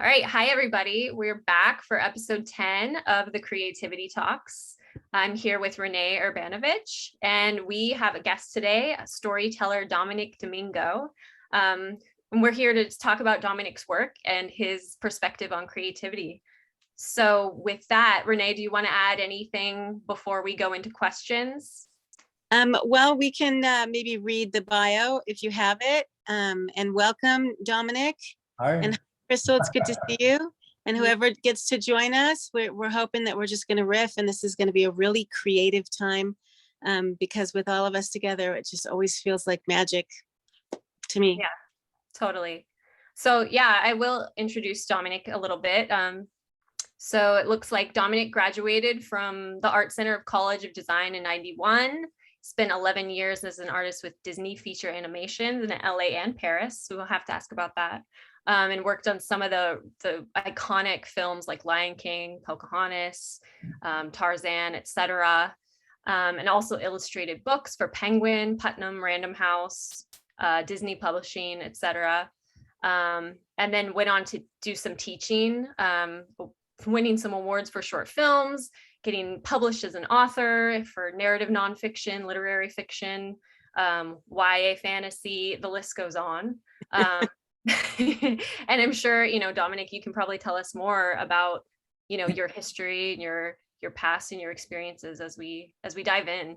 All right. Hi, everybody. We're back for episode 10 of the Creativity Talks. I'm here with Rene Urbanovich, and we have a guest today, storyteller Dominick Domingo. And we're here to talk about Dominick's work and his perspective on creativity. So with that, Rene, do you want to add anything before we go into questions? Well, we can maybe read the bio if you have it. And welcome, Dominick. Hi. And Crystal, it's good to see you. And whoever gets to join us, we're hoping that we're just going to riff, and this is going to be a really creative time because with all of us together, it just always feels like magic to me. Yeah, totally. So yeah, I will introduce Dominick a little bit. So it looks like Dominick graduated from the Art Center of College of Design in '91. Spent 11 years as an artist with Disney feature animations in LA and Paris. So we'll have to ask about that. And worked on some of the iconic films like Lion King, Pocahontas, Tarzan, etc. And also illustrated books for Penguin, Putnam, Random House, Disney Publishing, etc. And then went on to do some teaching, winning some awards for short films, getting published as an author for narrative nonfiction, literary fiction, YA fantasy, the list goes on. And I'm sure, Dominick, you can probably tell us more about, your history and your past and your experiences as we dive in.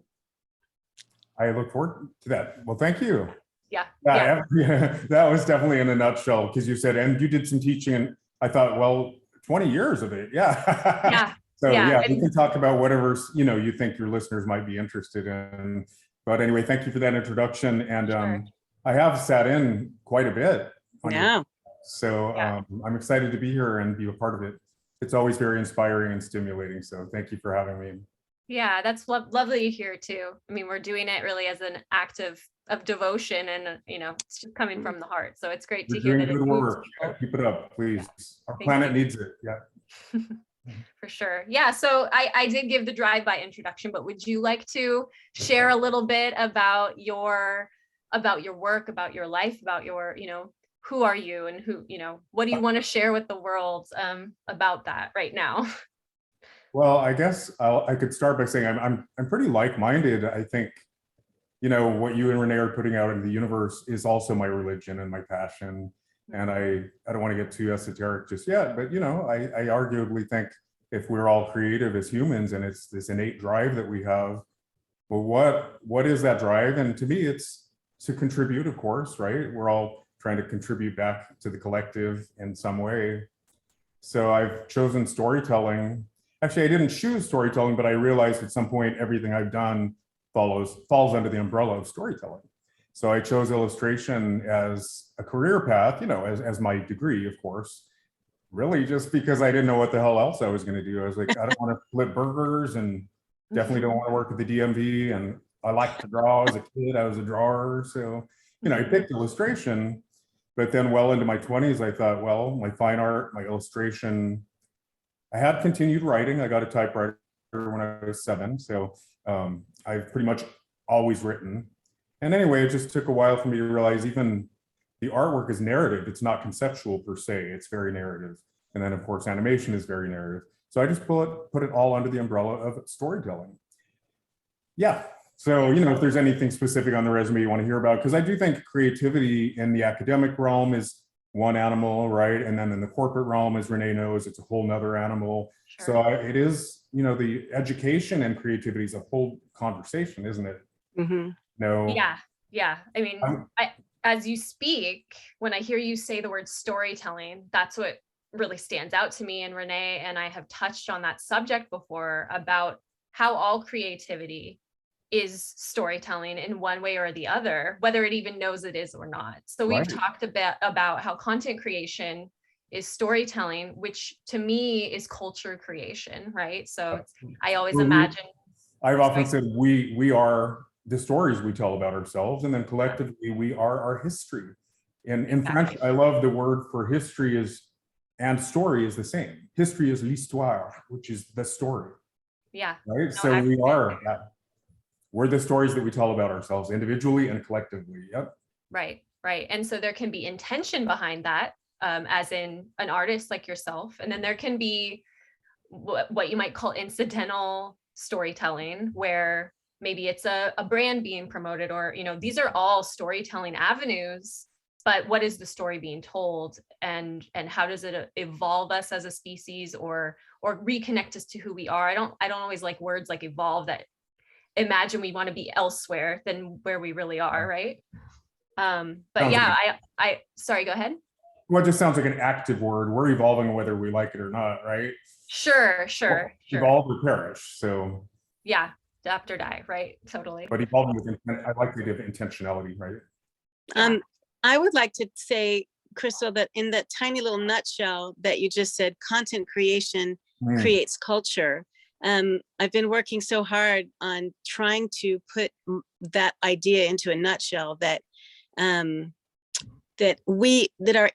I look forward to that. Well, thank you. Yeah. That was definitely in a nutshell, because you said, and you did some teaching, and I thought, well, 20 years of it. Yeah. So we can talk about whatever, you think your listeners might be interested in. But anyway, thank you for that introduction. And sure. I have sat in quite a bit. Yeah. So I'm excited to be here and be a part of it. It's always very inspiring and stimulating. So thank you for having me. Yeah, that's lovely to hear too. I mean, we're doing it really as an act of devotion, and it's just coming from the heart. So it's great to hear that. Good work. Keep it up, please. Yeah. Our planet needs it. Yeah. For sure. Yeah. So I did give the drive-by introduction, but would you like to share a little bit about your work, about your life, about your, who are you, and what do you want to share with the world about that right now? Well, I guess I could start by saying I'm pretty like-minded. I think, what you and Rene are putting out into the universe is also my religion and my passion. And I don't want to get too esoteric just yet, but I arguably think if we're all creative as humans and it's this innate drive that we have, well, what is that drive? And to me, it's to contribute, of course, right? We're all trying to contribute back to the collective in some way. So I've chosen storytelling. Actually, I didn't choose storytelling, but I realized at some point everything I've done falls under the umbrella of storytelling. So I chose illustration as a career path, as my degree, of course, really just because I didn't know what the hell else I was going to do. I was like, I don't want to flip burgers, and definitely don't want to work at the DMV. And I liked to draw as a kid. I was a drawer. So, I picked illustration, but then well into my 20s, I thought, well, my fine art, my illustration, I had continued writing. I got a typewriter when I was 7. So I've pretty much always written. And anyway, it just took a while for me to realize even the artwork is narrative. It's not conceptual per se. It's very narrative. And then, of course, animation is very narrative. So I just put it all under the umbrella of storytelling. Yeah. So, if there's anything specific on the resume you want to hear about, because I do think creativity in the academic realm is one animal, right? And then in the corporate realm, as Rene knows, it's a whole nother animal. Sure. So it is, the education and creativity is a whole conversation, isn't it? Mm-hmm. No. Yeah. I mean, as you speak, when I hear you say the word storytelling, that's what really stands out to me. And Rene and I have touched on that subject before about how all creativity is storytelling in one way or the other, whether it even knows it is or not. So we've talked a bit about how content creation is storytelling, which to me is culture creation, right? So I always imagine. I've often said we are the stories we tell about ourselves, and then collectively we are our history. In French, I love the word for history and story is the same. History is l'histoire, which is the story. Yeah. Right. So we are that. We're the stories that we tell about ourselves individually and collectively. Yep. Right. And so there can be intention behind that, as in an artist like yourself. And then there can be what you might call incidental storytelling, where maybe it's a brand being promoted, or, you know, these are all storytelling avenues, but what is the story being told, and how does it evolve us as a species, or reconnect us to who we are? I don't always like words like evolve that imagine we want to be elsewhere than where we really are, right? But yeah, I sorry, go ahead. Well, it just sounds like an active word. We're evolving whether we like it or not, right? Sure. Evolve or perish. So yeah, adapt or die, right? Totally. but evolving with intent, I like the idea of intentionality, right? Yeah. I would like to say, Crystal, that in that tiny little nutshell that you just said, content creation creates culture. I've been working so hard on trying to put that idea into a nutshell, that our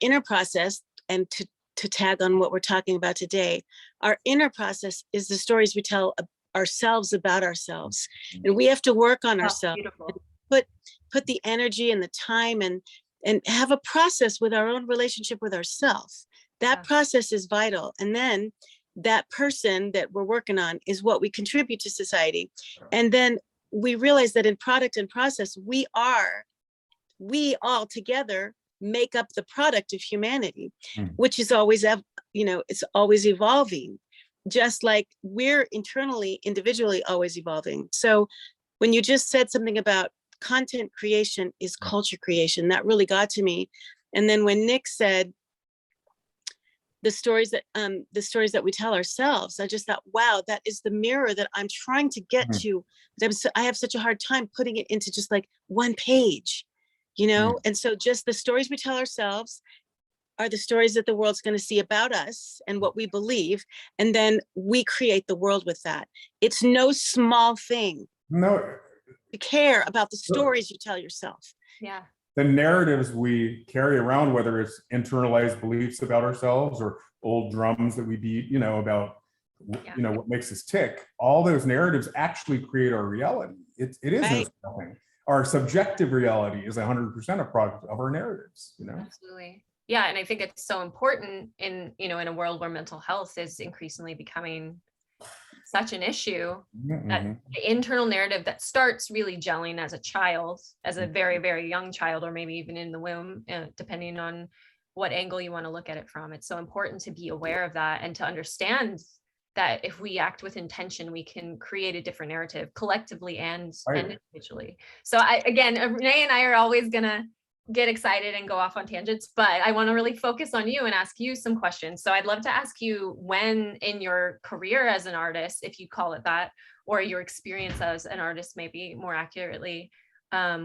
inner process, and to tag on what we're talking about today, our inner process is the stories we tell ourselves about ourselves, and we have to work on ourselves. Beautiful. Put the energy and the time and have a process with our own relationship with ourselves. That process is vital. And then that person that we're working on is what we contribute to society. And then we realize that in product and process, we all together make up the product of humanity, which is always, it's always evolving, just like we're internally, individually always evolving. So when you just said something about content creation is culture creation, that really got to me. And then when Nick said the stories that we tell ourselves, I just thought, wow, that is the mirror that I'm trying to get to. I have such a hard time putting it into just like one page, and so just the stories we tell ourselves are the stories that the world's going to see about us and what we believe, and then we create the world with that. It's no small thing. No. To care about the stories you tell yourself. Yeah. The narratives we carry around, whether it's internalized beliefs about ourselves or old drums that we beat, about, what makes us tick, all those narratives actually create our reality. It is right. Nothing. Our subjective reality is 100% a product of our narratives, Absolutely. Yeah. And I think it's so important in a world where mental health is increasingly becoming such an issue, that the internal narrative that starts really gelling as a child, as a very, very young child, or maybe even in the womb, depending on what angle you want to look at it from. It's so important to be aware of that and to understand that if we act with intention, we can create a different narrative collectively and individually. So again, Rene and I are always gonna get excited and go off on tangents, but I want to really focus on you and ask you some questions. So I'd love to ask you, when in your career as an artist, if you call it that, or your experience as an artist, maybe more accurately,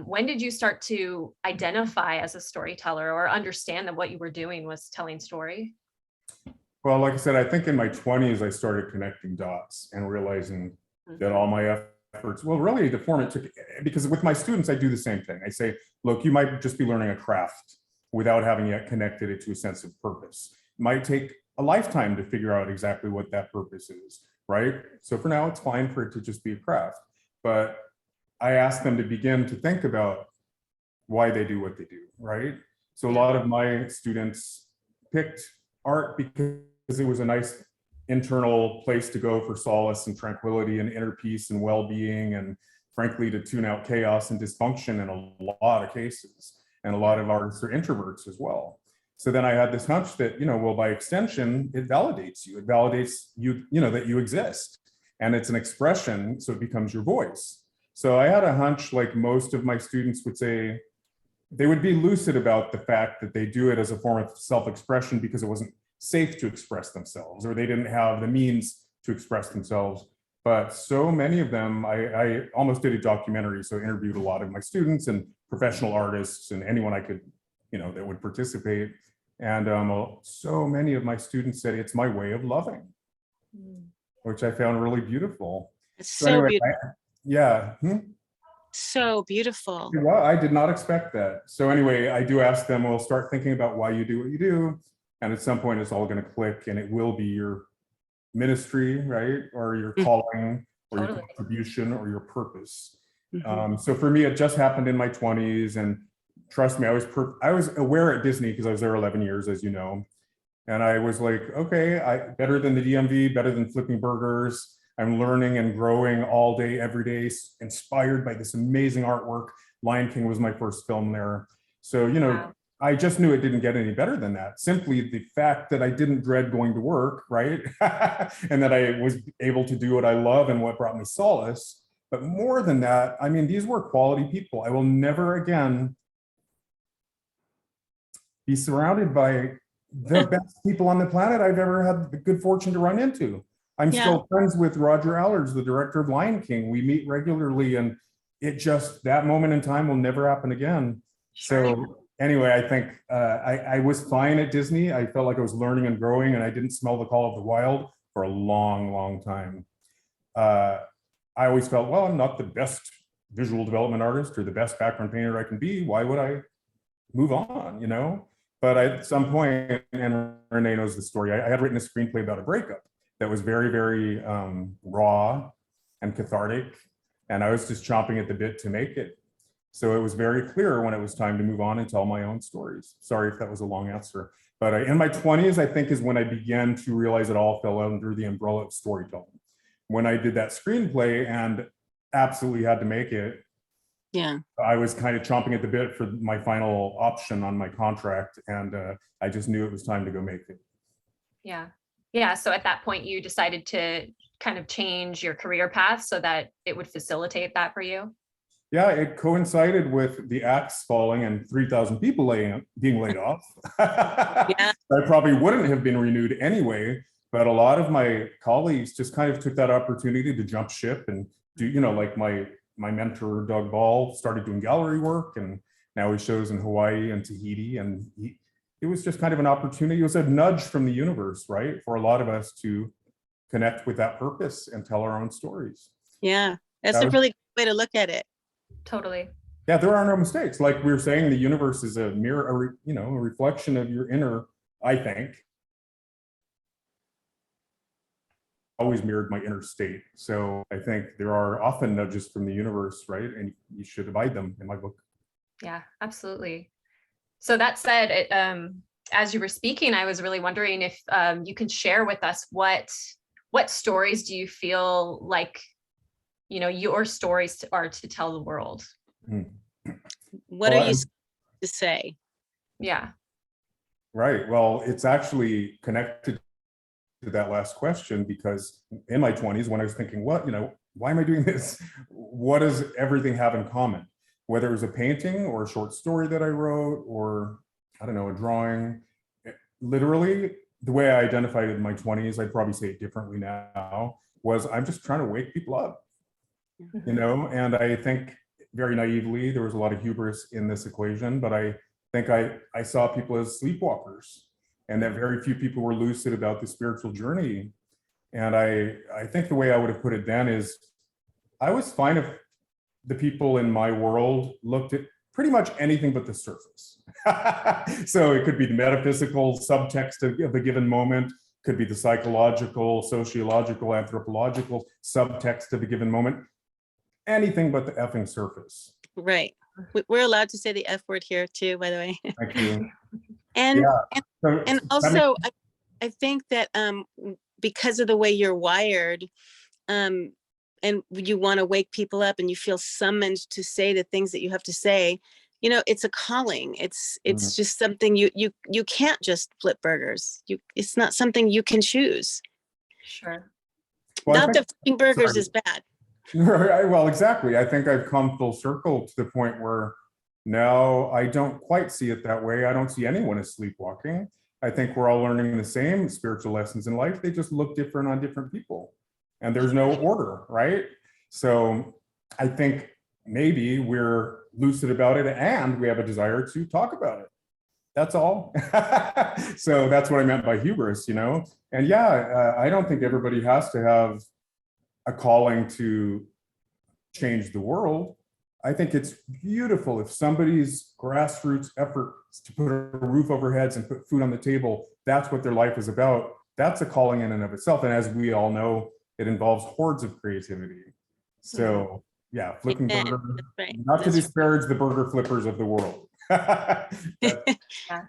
when did you start to identify as a storyteller or understand that what you were doing was telling story? Well, like I said, I think in my 20s, I started connecting dots and realizing that all my efforts, well, really the form it took, because with my students, I do the same thing. I say, look, you might just be learning a craft without having yet connected it to a sense of purpose. It might take a lifetime to figure out exactly what that purpose is, right? So for now, it's fine for it to just be a craft. But I ask them to begin to think about why they do what they do, right? So a lot of my students picked art because it was a nice internal place to go for solace and tranquility and inner peace and well-being, and frankly to tune out chaos and dysfunction in a lot of cases. And a lot of artists are introverts as well. So then I had this hunch that, well, by extension, it validates you. It validates you, that you exist, and it's an expression, so it becomes your voice. So I had a hunch, like most of my students would say, they would be lucid about the fact that they do it as a form of self-expression because it wasn't safe to express themselves, or they didn't have the means to express themselves. But so many of them, I almost did a documentary, so I interviewed a lot of my students and professional artists and anyone I could, that would participate. And so many of my students said, it's my way of loving, which I found really beautiful. It's so beautiful. So beautiful. Well, I did not expect that. So anyway, I do ask them, well, start thinking about why you do what you do. And at some point, it's all going to click, and it will be your ministry, right? Or your calling, or your contribution, or your purpose. So for me, it just happened in my 20s. And trust me, I was aware at Disney because I was there 11 years, as you know. And I was like, okay, better than the DMV, better than flipping burgers. I'm learning and growing all day, every day, inspired by this amazing artwork. Lion King was my first film there. So, you know, Wow. I just knew it didn't get any better than that. Simply the fact that I didn't dread going to work, right? And that I was able to do what I love and what brought me solace. But more than that, I mean, these were quality people. I will never again be surrounded by the best people on the planet I've ever had the good fortune to run into. I'm still friends with Roger Allers, the director of Lion King. We meet regularly, and it just, that moment in time will never happen again. Sure. So anyway, I think I was fine at Disney. I felt like I was learning and growing, and I didn't smell the call of the wild for a long, long time. I always felt, well, I'm not the best visual development artist or the best background painter I can be. Why would I move on, you know? But at some point, and Rene knows the story, I had written a screenplay about a breakup that was very, very raw and cathartic. And I was just chomping at the bit to make it. So it was very clear when it was time to move on and tell my own stories. Sorry if that was a long answer. But in my 20s, I think, is when I began to realize it all fell under the umbrella of storytelling. When I did that screenplay and absolutely had to make it, Yeah. I was kind of chomping at the bit for my final option on my contract. And I just knew it was time to go make it. Yeah. Yeah. So at that point, you decided to kind of change your career path so that it would facilitate that for you. Yeah, it coincided with the axe falling and 3,000 people being laid off. Yeah. I probably wouldn't have been renewed anyway, but a lot of my colleagues just kind of took that opportunity to jump ship and do, you know, like my mentor, Doug Ball, started doing gallery work, and now he shows in Hawaii and Tahiti. And it was just kind of an opportunity. It was a nudge from the universe, right? For a lot of us to connect with that purpose and tell our own stories. Yeah. That's a really good way to look at it. Totally. Yeah, there are no mistakes. Like we were saying, the universe is a mirror, a reflection of your inner, I think. Always mirrored my inner state. So I think there are often nudges from the universe, right? And you should abide them, in my book. Yeah, absolutely. So that said, as you were speaking, I was really wondering if you can share with us what stories do you feel like, you know, your stories are to tell the world? What are you to say? Yeah. Right. Well, it's actually connected to that last question, because in my 20s, when I was thinking, why am I doing this? What does everything have in common? Whether it was a painting or a short story that I wrote, or I don't know, a drawing. Literally, the way I identified it in my 20s, I'd probably say it differently now, was I'm just trying to wake people up. You know, and I think very naively, there was a lot of hubris in this equation, but I think I saw people as sleepwalkers, and that very few people were lucid about the spiritual journey. And I think the way I would have put it then is, I was fine if the people in my world looked at pretty much anything but the surface. So it could be the metaphysical subtext of a given moment, could be the psychological, sociological, anthropological subtext of a given moment. Anything but the effing surface. Right. We're allowed to say the F word here too, by the way. Thank you. And So, and also, I think that because of the way you're wired, and you want to wake people up, and you feel summoned to say the things that you have to say, you know, it's a calling. It's just something you can't just flip burgers. It's not something you can choose. Sure. Well, not that flipping burgers is bad. Well, exactly. I think I've come full circle to the point where now I don't quite see it that way. I don't see anyone as sleepwalking. I think we're all learning the same spiritual lessons in life. They just look different on different people, and there's no order, right? So I think maybe we're lucid about it, and we have a desire to talk about it. That's all. So that's what I meant by hubris, you know? And yeah, I don't think everybody has to have a calling to change the world. I think it's beautiful if somebody's grassroots effort to put a roof over heads and put food on the table, that's what their life is about. That's a calling in and of itself. And as we all know, it involves hordes of creativity. So yeah, flipping burger, Right. not to disparage the burger flippers of the world.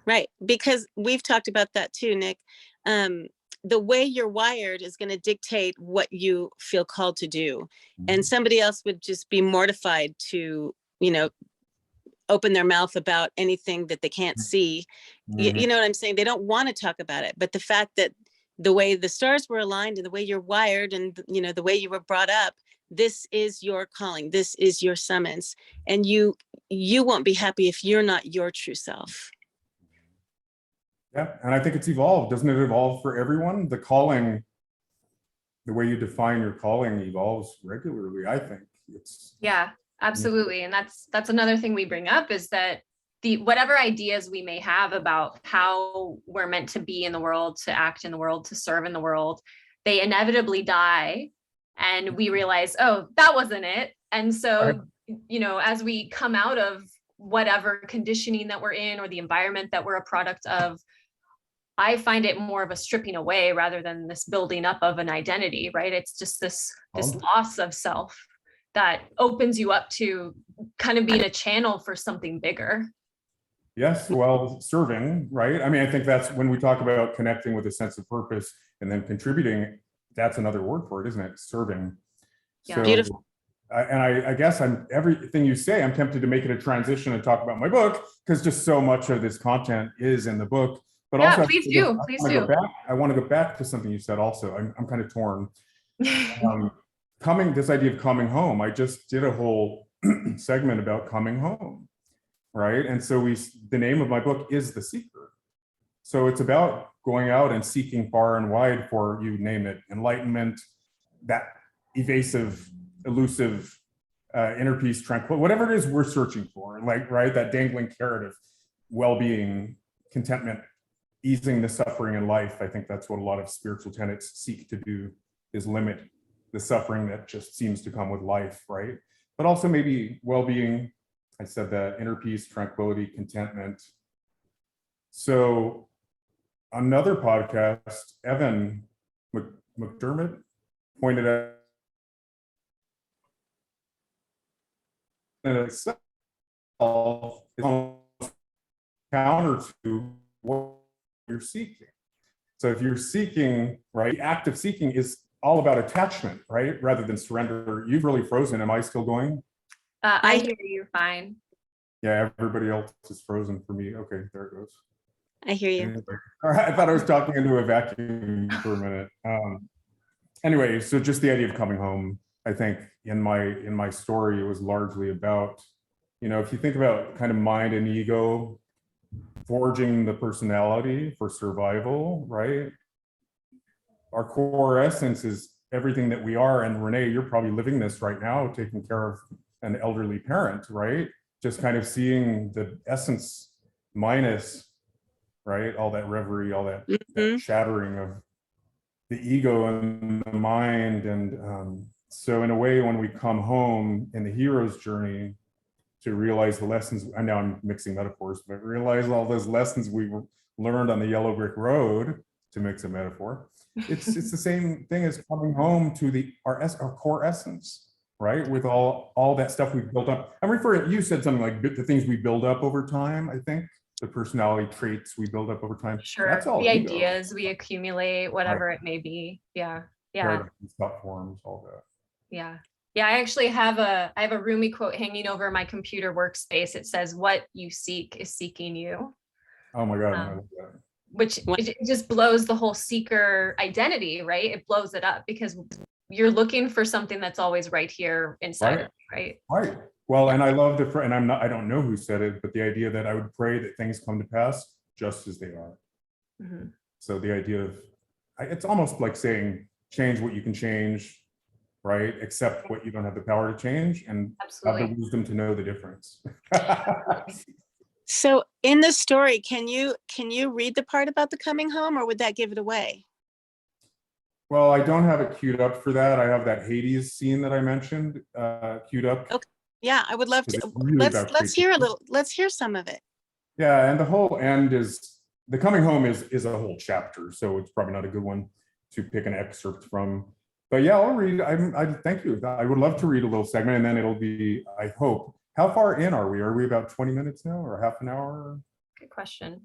Right, because we've talked about that too, Nick. The way you're wired is going to dictate what you feel called to do. And somebody else would just be mortified to, open their mouth about anything that they can't see. You know what I'm saying? They don't want to talk about it. But the fact that the way the stars were aligned and the way you're wired and, the way you were brought up, this is your calling. This is your summons. And you won't be happy if you're not your true self. Yeah, and I think it's evolved. Doesn't it evolve for everyone? The calling, the way you define your calling evolves regularly, I think. Yeah, absolutely. And that's another thing we bring up is that whatever ideas we may have about how we're meant to be in the world, to act in the world, to serve in the world, they inevitably die. And we realize, oh, that wasn't it. And so, as we come out of whatever conditioning that we're in or the environment that we're a product of, I find it more of a stripping away rather than this building up of an identity, right? It's just this loss of self that opens you up to kind of being a channel for something bigger. Yes, well, serving, right? I mean, I think that's when we talk about connecting with a sense of purpose and then contributing, that's another word for it, isn't it? Serving. Yeah. So, beautiful. I guess everything you say, I'm tempted to make it a transition and talk about my book because just so much of this content is in the book. But yeah, also, please do. I want to go back to something you said also. I'm kind of torn. This idea of coming home. I just did a whole segment about coming home, right? And so the name of my book is The Seeker. So it's about going out and seeking far and wide for, you name it, enlightenment, that evasive, elusive, inner peace, tranquil, whatever it is we're searching for, like, right? That dangling carrot of well-being, contentment, easing the suffering in life. I think that's what a lot of spiritual tenets seek to do, is limit the suffering that just seems to come with life, right? But also maybe well-being, I said that, inner peace, tranquility, contentment. So another podcast, Evan McDermott pointed out in itself is almost counter to what you're seeking. So if you're seeking, right, the act of seeking is all about attachment, right, rather than surrender. You've really frozen. Am I still going? I hear you fine. Yeah, everybody else is frozen for me. Okay, there it goes. I hear you. Anyway, all right, I thought I was talking into a vacuum for a minute. Anyway, so just the idea of coming home, I think in my story, it was largely about, if you think about kind of mind and ego forging the personality for survival, right? Our core essence is everything that we are. And Rene, you're probably living this right now, taking care of an elderly parent, right? Just kind of seeing the essence minus, right? All that reverie, all that, that shattering of the ego and the mind. And so in a way, when we come home in the hero's journey to realize the lessons, and now I'm mixing metaphors, but realize all those lessons we learned on the yellow brick road, to mix a metaphor, it's the same thing as coming home to our core essence, right? With all that stuff we've built up. I'm referring, you said something like the things we build up over time, I think. The personality traits we build up over time. Sure. That's all the ego. Ideas we accumulate, whatever it may be. Yeah. Yeah. Stuff forms, all that. Yeah. Yeah. I actually have a Rumi quote hanging over my computer workspace. It says, "What you seek is seeking you." Oh my God. I love that. Which it just blows the whole seeker identity, right? It blows it up because you're looking for something that's always right here inside of you, right? Right. Well, and I love and I don't know who said it, but the idea that I would pray that things come to pass just as they are. Mm-hmm. So the idea of, it's almost like saying, change what you can change, right? Accept what you don't have the power to change, and have the wisdom to know the difference. So in the story, can you read the part about the coming home, or would that give it away? Well, I don't have it queued up for that. I have that Hades scene that I mentioned queued up. Okay. Yeah, I would love to. Really let's hear a little. Let's hear some of it. Yeah, and the whole end is, the coming home is a whole chapter, so it's probably not a good one to pick an excerpt from. But yeah, I'll read. I thank you. I would love to read a little segment, and then it'll be, I hope, how far in are we? Are we about 20 minutes now or half an hour? Good question.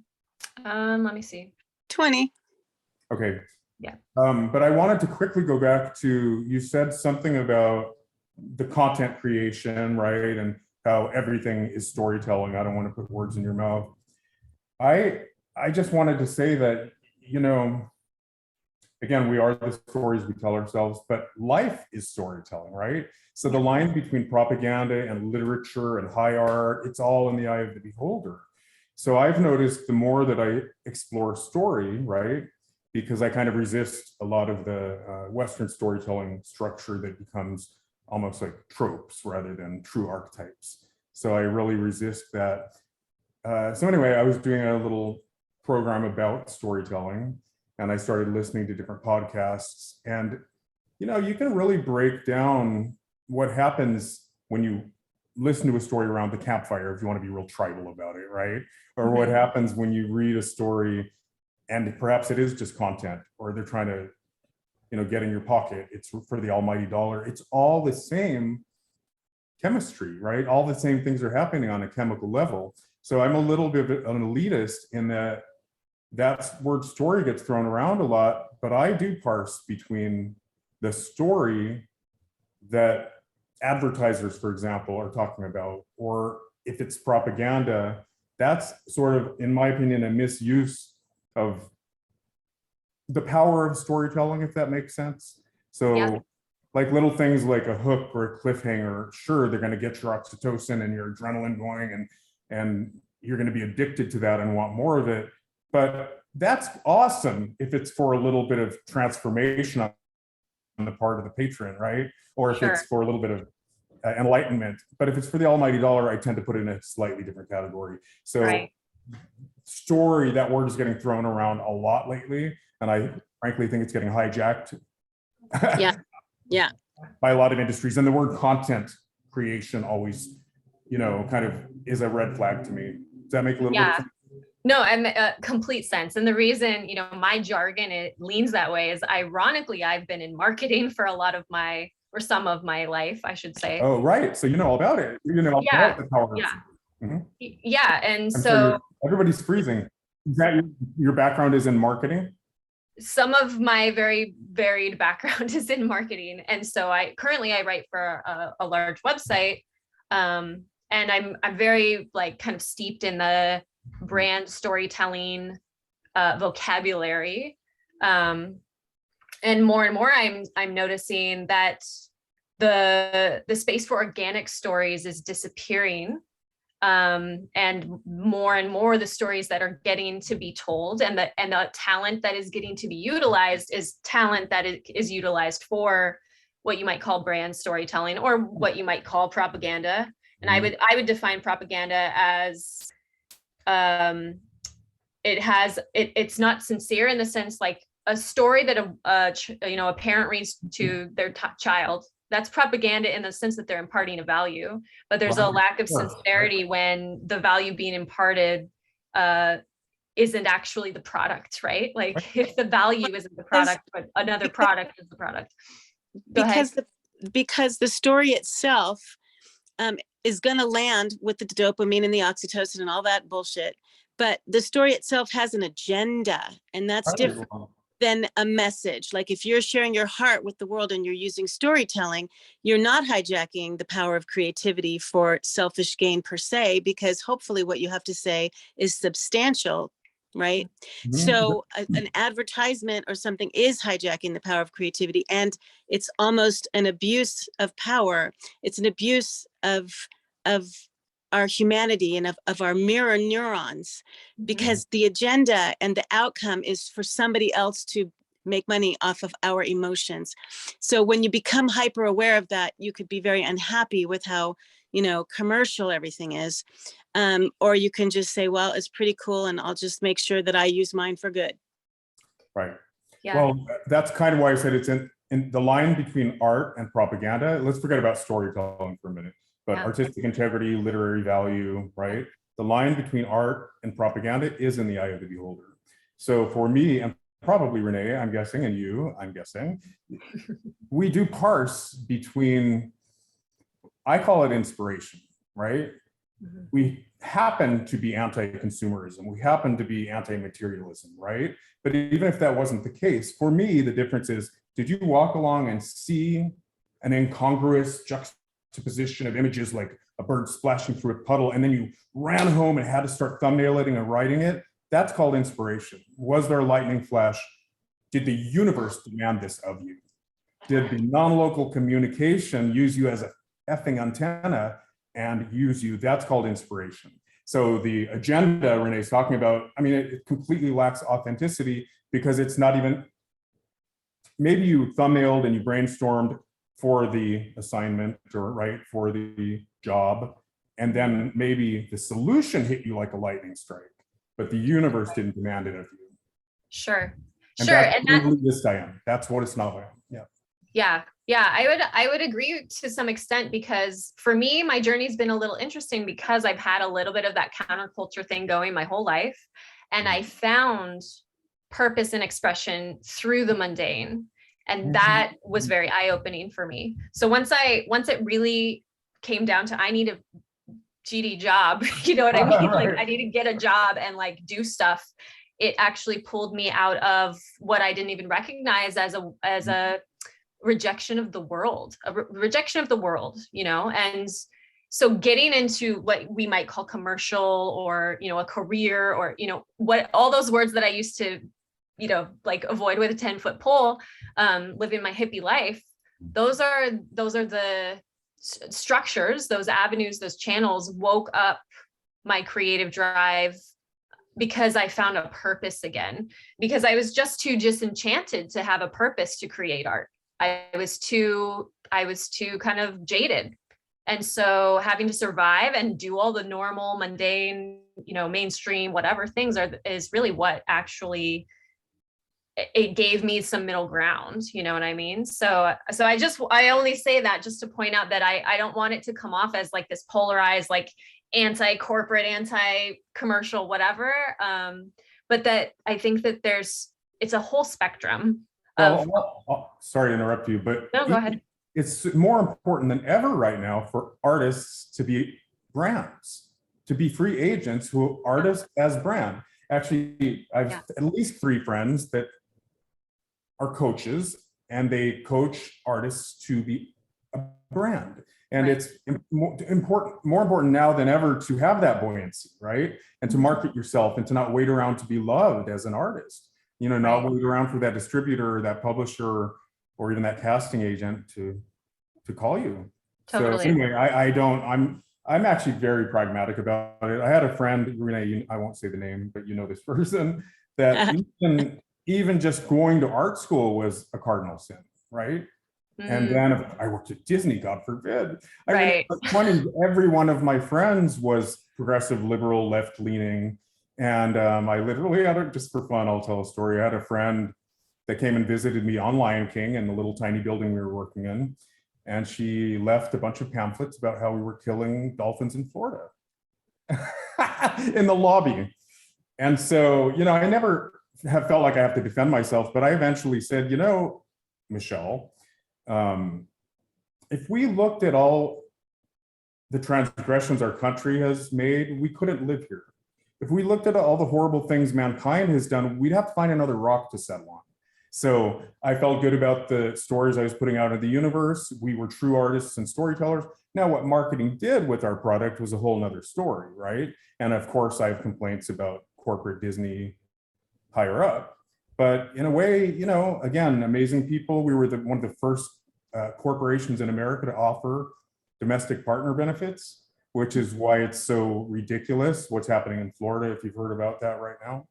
Let me see. 20. Okay. Yeah. But I wanted to quickly go back to, you said something about the content creation, right? And how everything is storytelling. I don't want to put words in your mouth. I just wanted to say that, you know, again, we are the stories we tell ourselves, but life is storytelling, right? So the line between propaganda and literature and high art, it's all in the eye of the beholder. So I've noticed the more that I explore story, right? Because I kind of resist a lot of the Western storytelling structure that becomes almost like tropes rather than true archetypes. So I really resist that. So anyway, I was doing a little program about storytelling, and I started listening to different podcasts. And, you know, you can really break down what happens when you listen to a story around the campfire, if you want to be real tribal about it, right? Or what happens when you read a story and perhaps it is just content, or they're trying to, you know, get in your pocket. It's for the almighty dollar. It's all the same chemistry, right? All the same things are happening on a chemical level. So I'm a little bit of an elitist in that word story gets thrown around a lot, but I do parse between the story that advertisers, for example, are talking about, or if it's propaganda, that's sort of, in my opinion, a misuse of the power of storytelling, if that makes sense. So Yeah. like little things like a hook or a cliffhanger, sure, they're going to get your oxytocin and your adrenaline going, and you're going to be addicted to that and want more of it. But that's awesome if it's for a little bit of transformation on the part of the patron, right? Or if it's for a little bit of enlightenment. But if it's for the almighty dollar, I tend to put it in a slightly different category. So story, that word is getting thrown around a lot lately, and I frankly think it's getting hijacked Yeah. by a lot of industries. And the word content creation always, you know, kind of is a red flag to me. Does that make a little bit of sense? No, and complete sense. And the reason, you know, my jargon, it leans that way is ironically, I've been in marketing for a lot of my, or some of my life, I should say. Oh, right. So you know all about it. You know all about the power. Yeah. And I'm so sure everybody's freezing. Is that your background is in marketing? Some of my very varied background is in marketing. And so I write for a large website. And I'm very like kind of steeped in the brand storytelling vocabulary. And more I'm noticing that the space for organic stories is disappearing. And more the stories that are getting to be told, and the talent that is getting to be utilized is talent that is utilized for what you might call brand storytelling, or what you might call propaganda. And I would define propaganda as it's not sincere, in the sense like a story that a parent reads to their child. That's propaganda in the sense that they're imparting a value, but there's a lack of sincerity when the value being imparted isn't actually the product, right? Like if the value isn't the product, but another product is the product. Because the story itself is going to land with the dopamine and the oxytocin and all that bullshit, but the story itself has an agenda, and that's different than a message. Like if you're sharing your heart with the world and you're using storytelling, you're not hijacking the power of creativity for selfish gain per se, because hopefully what you have to say is substantial, right? So an advertisement or something is hijacking the power of creativity, and it's almost an abuse of power. It's an abuse of our humanity and of our mirror neurons, because the agenda and the outcome is for somebody else to make money off of our emotions. So when you become hyper aware of that, you could be very unhappy with how, commercial everything is. Or you can just say, well, it's pretty cool, and I'll just make sure that I use mine for good. Right. Yeah. Well, that's kind of why I said it's in the line between art and propaganda. Let's forget about storytelling for a minute. But artistic integrity, literary value, right? The line between art and propaganda is in the eye of the beholder. So for me, and probably Rene, I'm guessing, and you, I'm guessing, we do parse between, I call it inspiration. right? Mhm. We happen to be anti-consumerism. We happen to be anti-materialism, right? But even if that wasn't the case, for me, the difference is, did you walk along and see an incongruous juxtaposition of images like a bird splashing through a puddle, and then you ran home and had to start thumbnailing and writing it? That's called inspiration. Was there a lightning flash? Did the universe demand this of you? Did the non-local communication use you as a effing antenna and use you? That's called inspiration. So the agenda Renee's talking about, I mean, it completely lacks authenticity because it's not even, maybe you thumbnailed and you brainstormed for the assignment or right for the job, and then maybe the solution hit you like a lightning strike, but the universe didn't demand it of you. Sure. And Sure. that's And that, this I am. That's what it's not. Yeah. yeah, I would agree to some extent, because for me, my journey's been a little interesting because I've had a little bit of that counterculture thing going my whole life. And I found purpose and expression through the mundane. And that was very eye-opening for me. So once it really came down to, I need a GD job, you know what I mean? Like I need to get a job and like do stuff. It actually pulled me out of what I didn't even recognize as a rejection of the world, you know? And so getting into what we might call commercial or, you know, a career or, you know, what all those words that I used to, you know, like avoid with a 10-foot pole, living my hippie life, those are the structures, those avenues, those channels woke up my creative drive, because I found a purpose again, because I was just too disenchanted to have a purpose to create art. I was too kind of jaded. And so having to survive and do all the normal, mundane, you know, mainstream, whatever things is really what actually, it gave me some middle ground, you know what I mean? So I only say that just to point out that I don't want it to come off as like this polarized, like anti-corporate, anti-commercial, whatever. But that I think that it's a whole spectrum of. Sorry to interrupt you, but No, go ahead. It's more important than ever right now for artists to be brands, to be free agents who artists as brand. Actually, I've at least 3 friends that are coaches, and they coach artists to be a brand. And it's more important now than ever to have that buoyancy, right? And to market yourself and to not wait around to be loved as an artist. You know, not wait around for that distributor or that publisher or even that casting agent to call you. Totally. So anyway, I'm actually very pragmatic about it. I had a friend, Rene, I won't say the name, but you know this person, that even just going to art school was a cardinal sin, right? And then if I worked at Disney, God forbid. I mean, every one of my friends was progressive, liberal, left-leaning. And I literally had it, just for fun, I'll tell a story. I had a friend that came and visited me on Lion King in the little tiny building we were working in. And she left a bunch of pamphlets about how we were killing dolphins in Florida in the lobby. And so, you know, I never have felt like I have to defend myself, but I eventually said, you know, Michelle, if we looked at all the transgressions our country has made, we couldn't live here. If we looked at all the horrible things mankind has done, we'd have to find another rock to settle on. So I felt good about the stories I was putting out in the universe. We were true artists and storytellers. Now what marketing did with our product was a whole nother story, right? And of course I have complaints about corporate Disney higher up, but in a way, you know, again, amazing people. We were one of the first corporations in America to offer domestic partner benefits, which is why it's so ridiculous what's happening in Florida, if you've heard about that right now.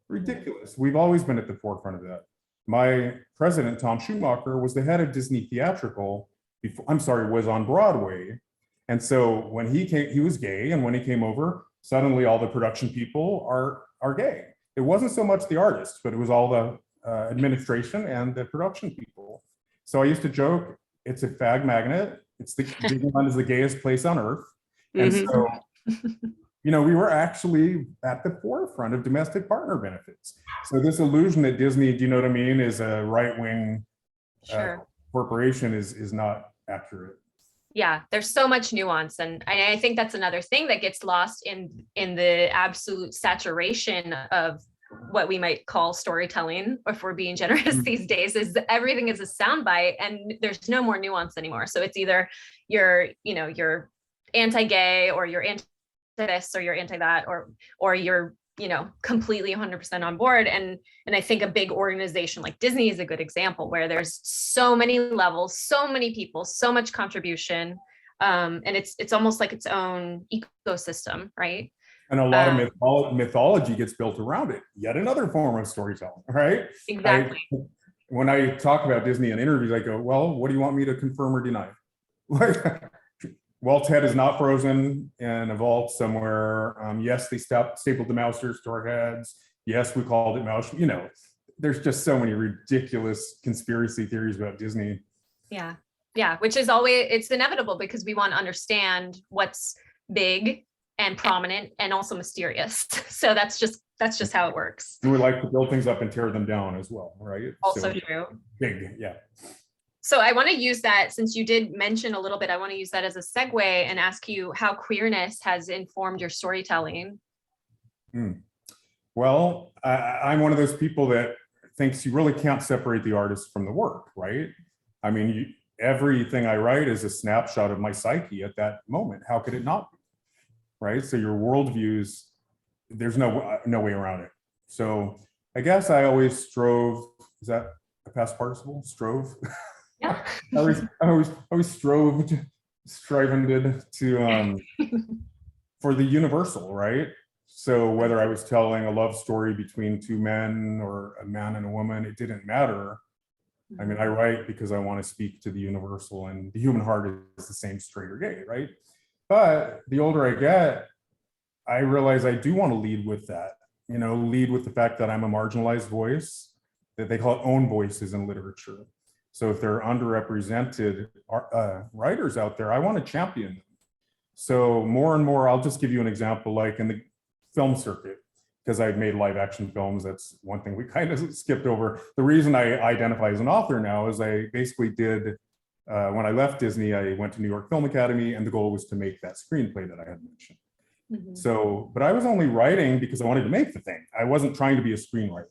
Ridiculous. We've always been at the forefront of that. My president, Tom Schumacher, was the head of Disney Theatrical, was on Broadway. And so when he came, he was gay, and when he came over, suddenly all the production people are gay. It wasn't so much the artists, but it was all the administration and the production people. So I used to joke, it's a fag magnet. It's Disneyland is the gayest place on earth. And so, you know, we were actually at the forefront of domestic partner benefits. So this illusion that Disney, do you know what I mean, is a right-wing corporation is not accurate. Yeah, there's so much nuance, and I think that's another thing that gets lost in the absolute saturation of what we might call storytelling, if we're being generous these days, is that everything is a soundbite and there's no more nuance anymore. So it's either you're anti-gay, or you're anti this, or you're anti that, or you're completely 100% on board. And I think a big organization like Disney is a good example, where there's so many levels, so many people, so much contribution, and it's almost like its own ecosystem, right? And a lot of mythology gets built around it. Yet another form of storytelling, right? Exactly. When I talk about Disney in interviews, I go, well, what do you want me to confirm or deny? Like, Walt's head is not frozen in a vault somewhere. Yes, they stapled the mousers to our heads. Yes, we called it mouse. There's just so many ridiculous conspiracy theories about Disney. Yeah, which is always, it's inevitable, because we want to understand what's big and prominent and also mysterious. So that's just how it works. We would like to build things up and tear them down as well, right? Also true. Big, yeah. So I want to use that, since you did mention a little bit, I want to use that as a segue and ask you how queerness has informed your storytelling. Well, I'm one of those people that thinks you really can't separate the artist from the work, right? I mean, everything I write is a snapshot of my psyche at that moment. How could it not be? Right? So your worldviews, there's no way around it. So I guess I always strove, is that a past participle? Strove? Yeah. I always striving to for the universal, right? So whether I was telling a love story between two men or a man and a woman, it didn't matter. I mean, I write because I want to speak to the universal, and the human heart is the same straight or gay, right? But the older I get, I realize I do want to lead with that, lead with the fact that I'm a marginalized voice, that they call it own voices in literature. So if there are underrepresented writers out there, I want to champion them. So more and more, I'll just give you an example, like in the film circuit, because I've made live action films. That's one thing we kind of skipped over. The reason I identify as an author now is I basically did, when I left Disney, I went to New York Film Academy, and the goal was to make that screenplay that I had mentioned. So, but I was only writing because I wanted to make the thing. I wasn't trying to be a screenwriter.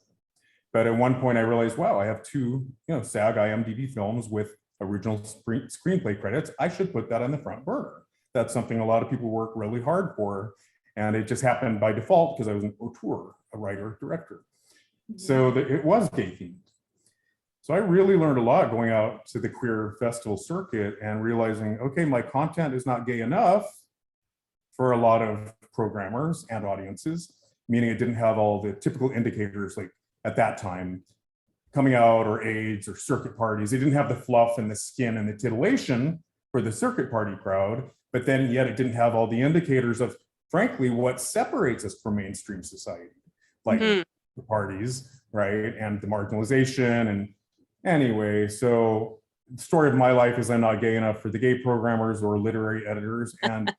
But at one point I realized, wow, I have two, SAG IMDb films with original screenplay credits. I should put that on the front burner. That's something a lot of people work really hard for. And it just happened by default because I was an auteur, a writer, director. So it was gay themed. So I really learned a lot going out to the queer festival circuit and realizing, okay, my content is not gay enough for a lot of programmers and audiences, meaning it didn't have all the typical indicators, like at that time, coming out or AIDS or circuit parties. It didn't have the fluff and the skin and the titillation for the circuit party crowd, but then yet it didn't have all the indicators of, frankly, what separates us from mainstream society, like the parties, right? And the marginalization. And anyway, so the story of my life is I'm not gay enough for the gay programmers or literary editors. And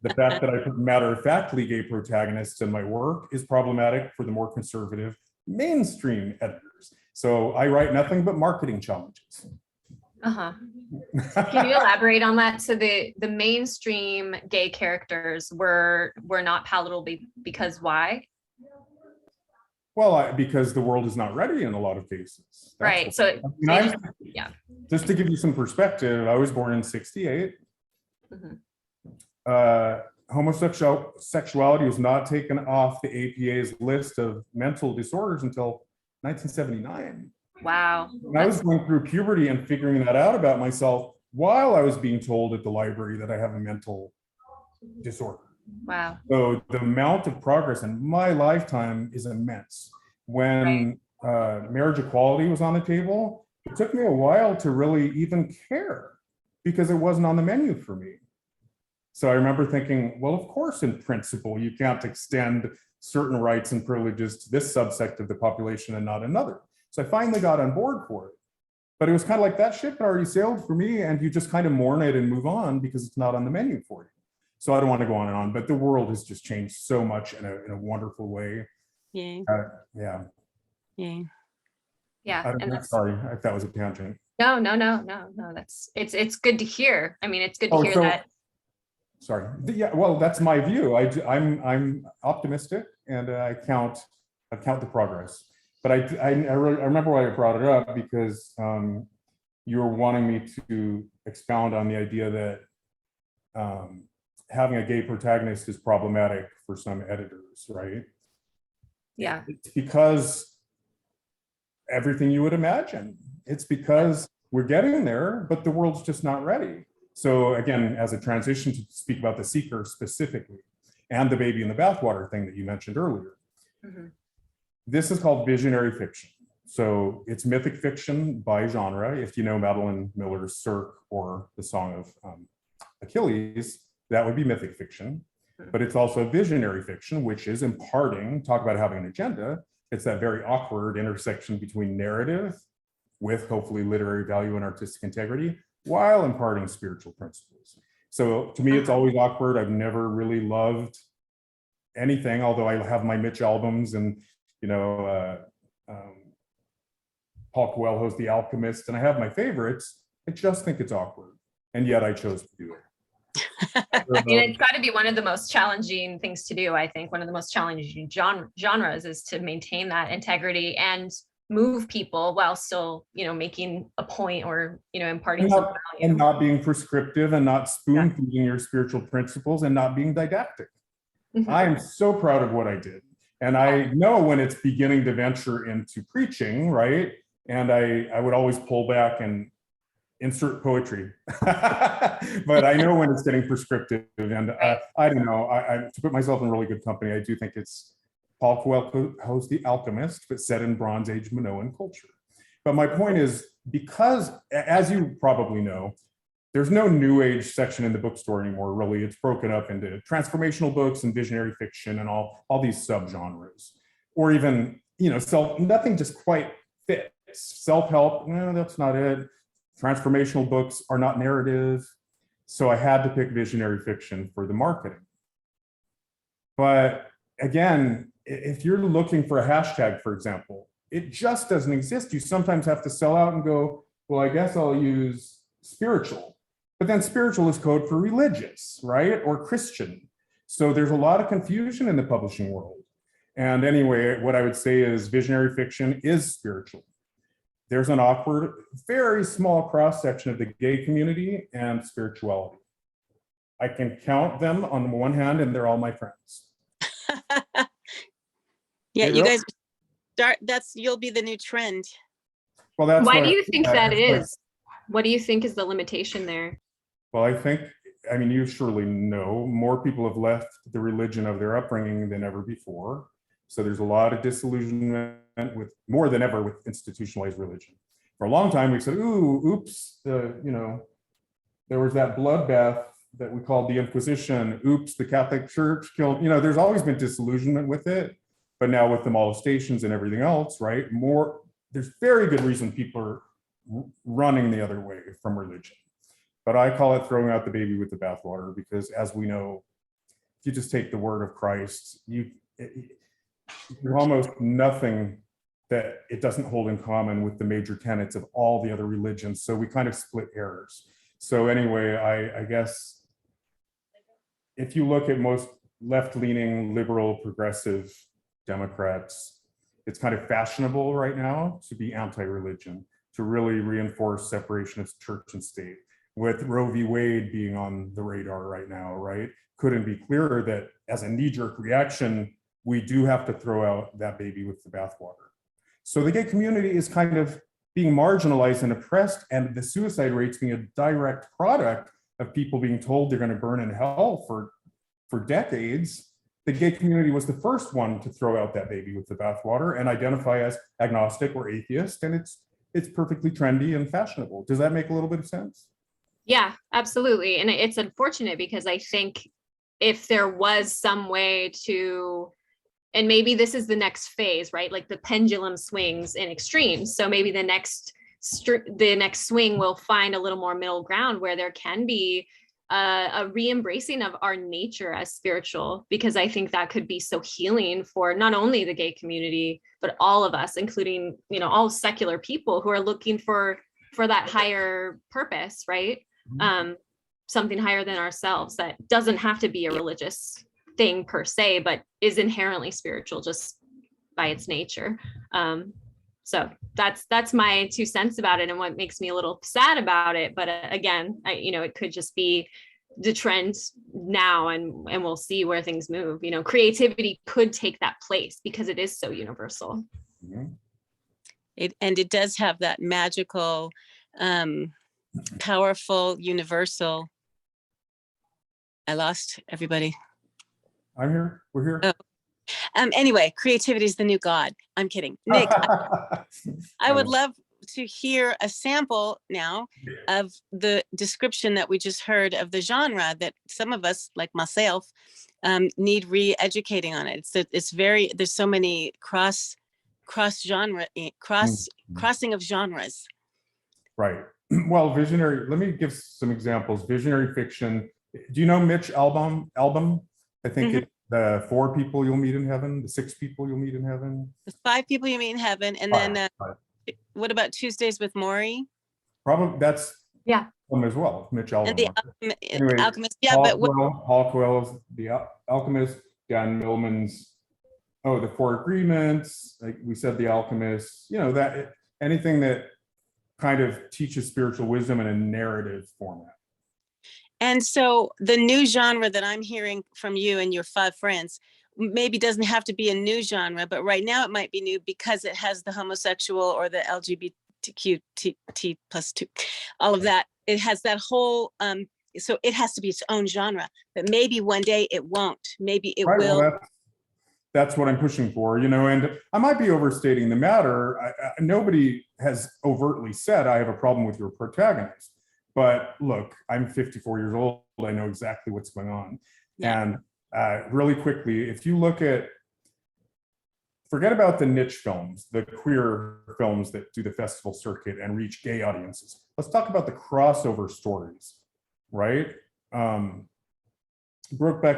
the fact that I put matter-of-factly gay protagonists in my work is problematic for the more conservative mainstream editors. So I write nothing but marketing challenges. Can you elaborate on that? So the mainstream gay characters were not palatable because why? Well, because the world is not ready in a lot of cases. That's right. So yeah. Just to give you some perspective, I was born in '68. Homosexuality was not taken off the APA's list of mental disorders until 1979. Wow. And I was going through puberty and figuring that out about myself while I was being told at the library that I have a mental disorder. Wow. So the amount of progress in my lifetime is immense. When marriage equality was on the table, it took me a while to really even care because it wasn't on the menu for me. So I remember thinking, well, of course, in principle, you can't extend certain rights and privileges to this subsect of the population and not another. So I finally got on board for it. But it was kind of like that ship had already sailed for me, and you just kind of mourn it and move on because it's not on the menu for you. So I don't want to go on and on, but the world has just changed so much in a wonderful way. Yeah. Yeah. Yeah. Yeah. I don't And know, that's, sorry if that was a tangent. no, that's, it's good to hear. I mean, it's good to Oh, hear so, that. sorry. Yeah, well, that's my view. I'm optimistic, and I count the progress. But I remember why I brought it up, because you were wanting me to expound on the idea that having a gay protagonist is problematic for some editors, right? Yeah. It's because everything you would imagine. It's because we're getting there, but the world's just not ready. So again, as a transition to speak about The Seeker specifically, and the baby in the bathwater thing that you mentioned earlier, this is called visionary fiction. So it's mythic fiction by genre. If you know Madeline Miller's Cirque or the Song of Achilles, that would be mythic fiction. But it's also visionary fiction, which is imparting, talk about having an agenda. It's that very awkward intersection between narrative with hopefully literary value and artistic integrity, while imparting spiritual principles. So to me, it's always awkward. I've never really loved anything, although I have my Mitch albums and, you know, Paul Coelho's The Alchemist, and I have my favorites. I just think it's awkward. And yet I chose to do it. I mean, it's got to be one of the most challenging things to do. I think one of the most challenging genres is to maintain that integrity and move people while still, you know, making a point or, you know, imparting some value. And not being prescriptive and not spoon feeding your spiritual principles and not being didactic. I am so proud of what I did. And I know when it's beginning to venture into preaching, right? And I would always pull back and insert poetry. But I know when it's getting prescriptive, and I don't know, to put myself in really good company, I do think it's Paul Coelho's The Alchemist, but set in Bronze Age Minoan culture. But my point is, because, as you probably know, there's no new age section in the bookstore anymore, really. It's broken up into transformational books and visionary fiction and all these subgenres. Or even, you know, nothing just quite fits. Self-help, no, that's not it. Transformational books are not narrative. So I had to pick visionary fiction for the marketing. But again, if you're looking for a hashtag, for example, it just doesn't exist. You sometimes have to sell out and go, well, I guess I'll use spiritual. But then spiritual is code for religious, right? Or Christian. So there's a lot of confusion in the publishing world. And anyway, what I would say is visionary fiction is spiritual. There's an awkward, very small cross-section of the gay community and spirituality. I can count them on one hand, and they're all my friends. Yeah, you guys start, you'll be the new trend. Well, that's why do you think that is? What do you think is the limitation there? Well, I mean, you surely know, more people have left the religion of their upbringing than ever before. So there's a lot of disillusionment with, more than ever, with institutionalized religion. For a long time, we said, oops, you know, there was that bloodbath that we called the Inquisition. Oops, the Catholic Church killed, you know, there's always been disillusionment with it. But now with the molestations and everything else, right, there's very good reason people are running the other way from religion. But I call it throwing out the baby with the bathwater, because as we know, if you just take the word of Christ, you're almost nothing that it doesn't hold in common with the major tenets of all the other religions. So we kind of split hairs. So anyway, I guess if you look at most left-leaning, liberal, progressive Democrats, it's kind of fashionable right now to be anti-religion, to really reinforce separation of church and state. With Roe v. Wade being on the radar right now, right? Couldn't be clearer that as a knee-jerk reaction, we do have to throw out that baby with the bathwater. So the gay community is kind of being marginalized and oppressed, and the suicide rates being a direct product of people being told they're going to burn in hell for decades. The gay community was the first one to throw out that baby with the bathwater and identify as agnostic or atheist, and it's perfectly trendy and fashionable. Does that make a little bit of sense? Yeah, absolutely. And it's unfortunate, because I think if there was some way to, and maybe this is the next phase, right? Like the pendulum swings in extremes. So maybe the next swing will find a little more middle ground where there can be a re-embracing of our nature as spiritual, because I think that could be so healing for not only the gay community, but all of us, including, you know, all secular people who are looking for that higher purpose, right? Something higher than ourselves that doesn't have to be a religious thing per se, but is inherently spiritual just by its nature. So that's my 2 cents about it, and what makes me a little sad about it. But again, you know, it could just be the trend now, and we'll see where things move. You know, creativity could take that place because it is so universal. It does have that magical, powerful, universal. I lost everybody. I'm here. We're here. Oh. Anyway, creativity is the new God. I'm kidding. Nick, I would love to hear a sample now of the description that we just heard of the genre that some of us, like myself, need re-educating on it. It's very, there's so many crossing of genres. Right. Well, visionary, let me give some examples. Visionary fiction. Do you know Mitch Albom? I think it's the 4 people you'll meet in heaven, the 6 people you'll meet in heaven. The 5 people you meet in heaven. And then what about Tuesdays with Maury? Probably that's him as well, Mitch Albom. And the anyway, Alchemist. Yeah, Paul Coelho's The Alchemist, Dan Millman's The 4 Agreements, like we said, The Alchemist, you know, that anything that kind of teaches spiritual wisdom in a narrative format. And so the new genre that I'm hearing from you and your 5 friends maybe doesn't have to be a new genre, but right now it might be new because it has the homosexual or the LGBTQ+2, all of that. It has that whole, so it has to be its own genre, but maybe one day it won't. Maybe it will. Well, that's what I'm pushing for, you know, and I might be overstating the matter. Nobody has overtly said I have a problem with your protagonist. But look, I'm 54 years old. I know exactly what's going on. Yeah. And really quickly, if you look at, forget about the niche films, the queer films that do the festival circuit and reach gay audiences. Let's talk about the crossover stories, right? Brokeback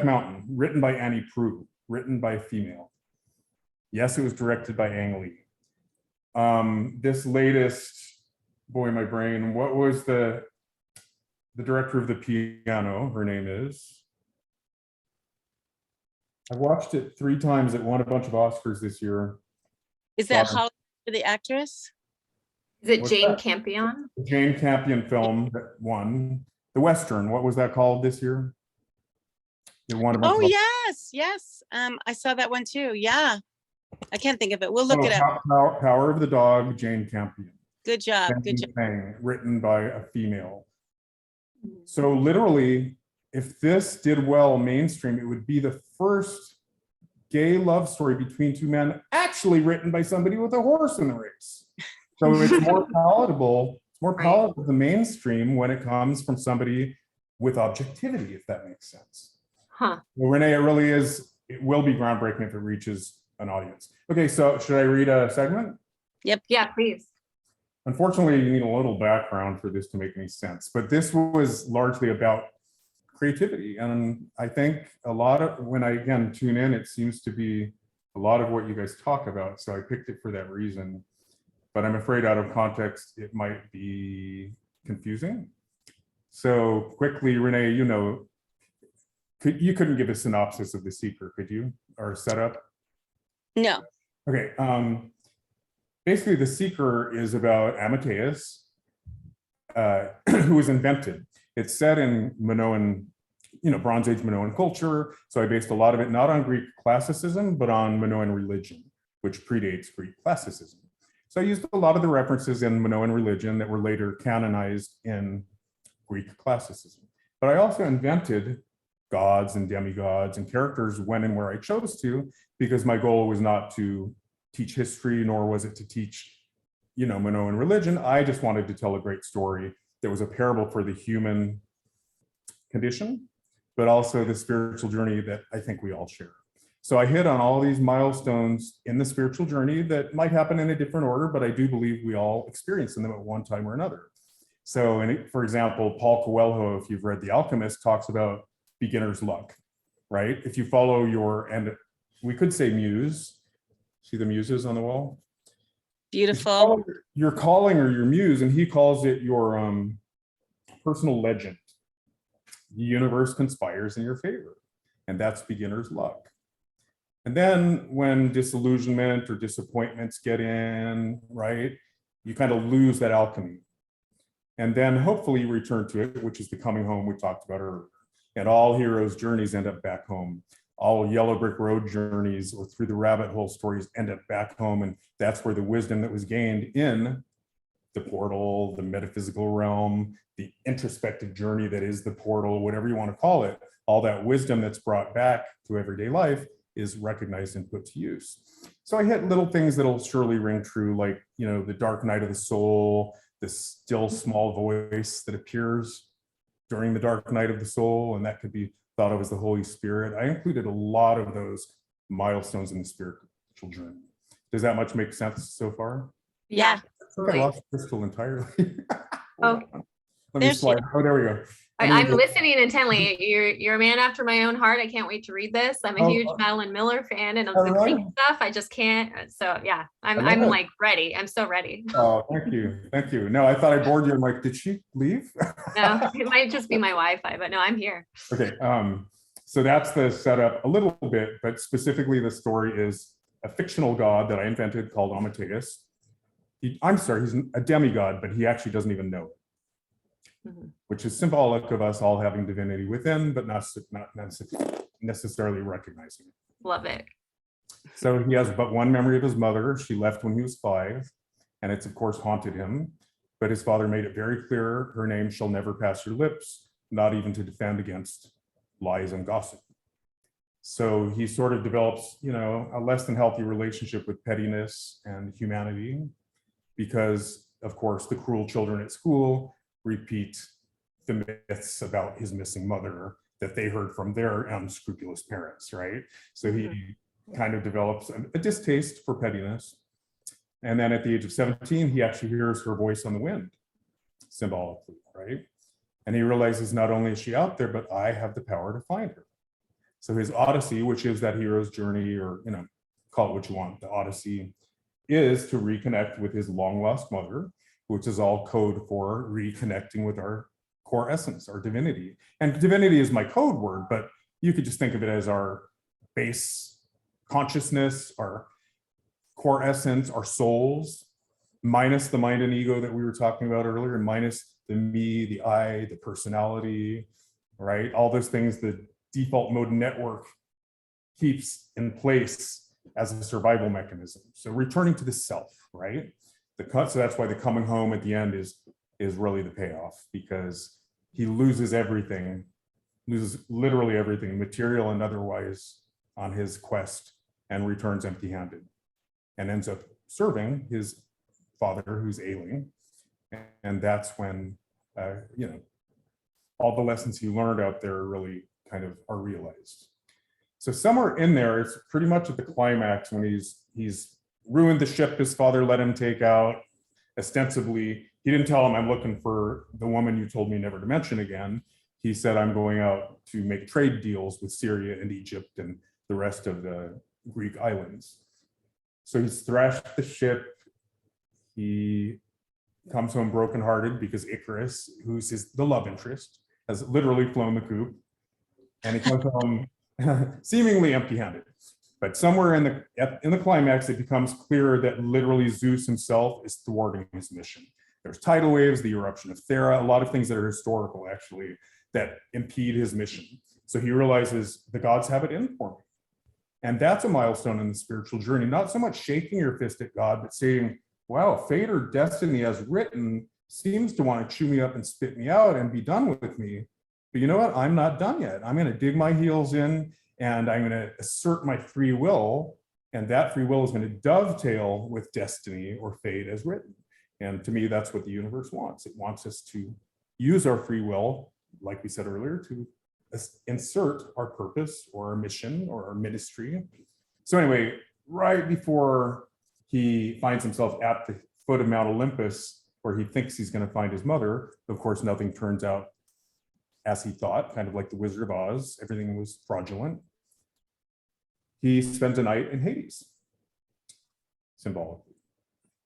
Mountain, written by Annie Proulx, written by a female. Yes, it was directed by Ang Lee. This latest, boy, my brain, what was the director of The Piano, her name is. I've watched it 3 times. It won a bunch of Oscars this year. Is that Hollywood for the actress? Is it Jane Campion? The Jane Campion film that won. The Western, what was that called this year? It won a bunch of yes. I saw that one too. Yeah. I can't think of it. We'll look it up. Power of the Dog, Jane Campion. Good job. Good job. Written by a female. So literally, if this did well mainstream, it would be the first gay love story between 2 men actually written by somebody with a horse in the race. So it's more palatable. It's more palatable to the mainstream when it comes from somebody with objectivity, if that makes sense. Well, Rene, it will be groundbreaking if it reaches an audience. Okay, so should I read a segment? Yep. Yeah, please. Unfortunately, you need a little background for this to make any sense, but this was largely about creativity. And I think a lot of, when I again tune in, it seems to be a lot of what you guys talk about. So I picked it for that reason, but I'm afraid out of context, it might be confusing. So quickly, Rene, you know, you couldn't give a synopsis of The Seeker, could you? Or setup? No. Okay. Basically, The Seeker is about Amadeus, who was invented. It's set in Minoan, Bronze Age Minoan culture. So I based a lot of it not on Greek classicism, but on Minoan religion, which predates Greek classicism. So I used a lot of the references in Minoan religion that were later canonized in Greek classicism. But I also invented gods and demigods and characters when and where I chose to, because my goal was not to teach history, nor was it to teach, Minoan religion. I just wanted to tell a great story that was a parable for the human condition, but also the spiritual journey that I think we all share. So I hit on all these milestones in the spiritual journey that might happen in a different order, but I do believe we all experience them at one time or another. So, for example, Paul Coelho, if you've read The Alchemist, talks about beginner's luck, right? If you follow and we could say muse, see the muses on the wall? Beautiful. Your calling or your muse, and he calls it your personal legend. The universe conspires in your favor, and that's beginner's luck. And then when disillusionment or disappointments get in, right, you kind of lose that alchemy. And then hopefully you return to it, which is the coming home we talked about earlier. And all heroes' journeys end up back home. All yellow brick road journeys or through the rabbit hole stories end up back home. And that's where the wisdom that was gained in the portal, the metaphysical realm, the introspective journey that is the portal, whatever you want to call it, all that wisdom that's brought back to everyday life is recognized and put to use. So I hit little things that'll surely ring true, like, the dark night of the soul, the still small voice that appears during the dark night of the soul, and that could be thought of as the Holy Spirit. I included a lot of those milestones in the spiritual journey. Does that much make sense so far? Yeah. I think I lost Crystal entirely. Oh. Let me slide. Oh, there we go. I'm listening intently. You're a man after my own heart. I can't wait to read this. I'm a huge Madeline Miller fan, and of the Greek stuff, I just can't. So yeah, I'm like ready. I'm so ready. Oh, thank you. No, I thought I bored you. I'm like, did she leave? No, it might just be my Wi-Fi, but no, I'm here. Okay, so that's the setup a little bit, but specifically the story is a fictional god that I invented called Amateus. I'm sorry, he's a demigod, but he actually doesn't even know it. Which is symbolic of us all having divinity within, but not necessarily recognizing it. Love it. So he has but one memory of his mother. She left when he was 5, and it's of course haunted him. But his father made it very clear, her name shall never pass your lips, not even to defend against lies and gossip. So he sort of develops, a less than healthy relationship with pettiness and humanity, because of course the cruel children at school repeat the myths about his missing mother that they heard from their unscrupulous parents, right? So he kind of develops a distaste for pettiness. And then at the age of 17, he actually hears her voice on the wind, symbolically, right? And he realizes not only is she out there, but I have the power to find her. So his Odyssey, which is that hero's journey, or call it what you want, the Odyssey, is to reconnect with his long lost mother, which is all code for reconnecting with our core essence, our divinity. And divinity is my code word, but you could just think of it as our base consciousness, our core essence, our souls, minus the mind and ego that we were talking about earlier, and minus the me, the I, the personality, right? All those things the default mode network keeps in place as a survival mechanism. So returning to the self, right? So that's why the coming home at the end is really the payoff, because he loses everything, loses literally everything, material and otherwise, on his quest, and returns empty-handed, and ends up serving his father who's ailing. And that's when, all the lessons he learned out there really kind of are realized. So somewhere in there, it's pretty much at the climax when he's ruined the ship his father let him take out. Ostensibly, he didn't tell him, I'm looking for the woman you told me never to mention again. He said, I'm going out to make trade deals with Syria and Egypt and the rest of the Greek islands. So he's thrashed the ship. He comes home brokenhearted because Icarus, who's the love interest, has literally flown the coop. And he comes home seemingly empty-handed. But somewhere in the climax, it becomes clear that literally Zeus himself is thwarting his mission. There's tidal waves, the eruption of Thera, a lot of things that are historical, actually, that impede his mission. So he realizes the gods have it in for me. And that's a milestone in the spiritual journey, not so much shaking your fist at God, but saying, wow, fate or destiny as written seems to want to chew me up and spit me out and be done with me. But you know what? I'm not done yet. I'm going to dig my heels in, and I'm going to assert my free will, and that free will is going to dovetail with destiny or fate as written. And to me, that's what the universe wants. It wants us to use our free will, like we said earlier, to insert our purpose or our mission or our ministry. So anyway, right before he finds himself at the foot of Mount Olympus, where he thinks he's going to find his mother. Of course, nothing turns out as he thought, kind of like the Wizard of Oz. Everything was fraudulent. He spends a night in Hades, symbolically.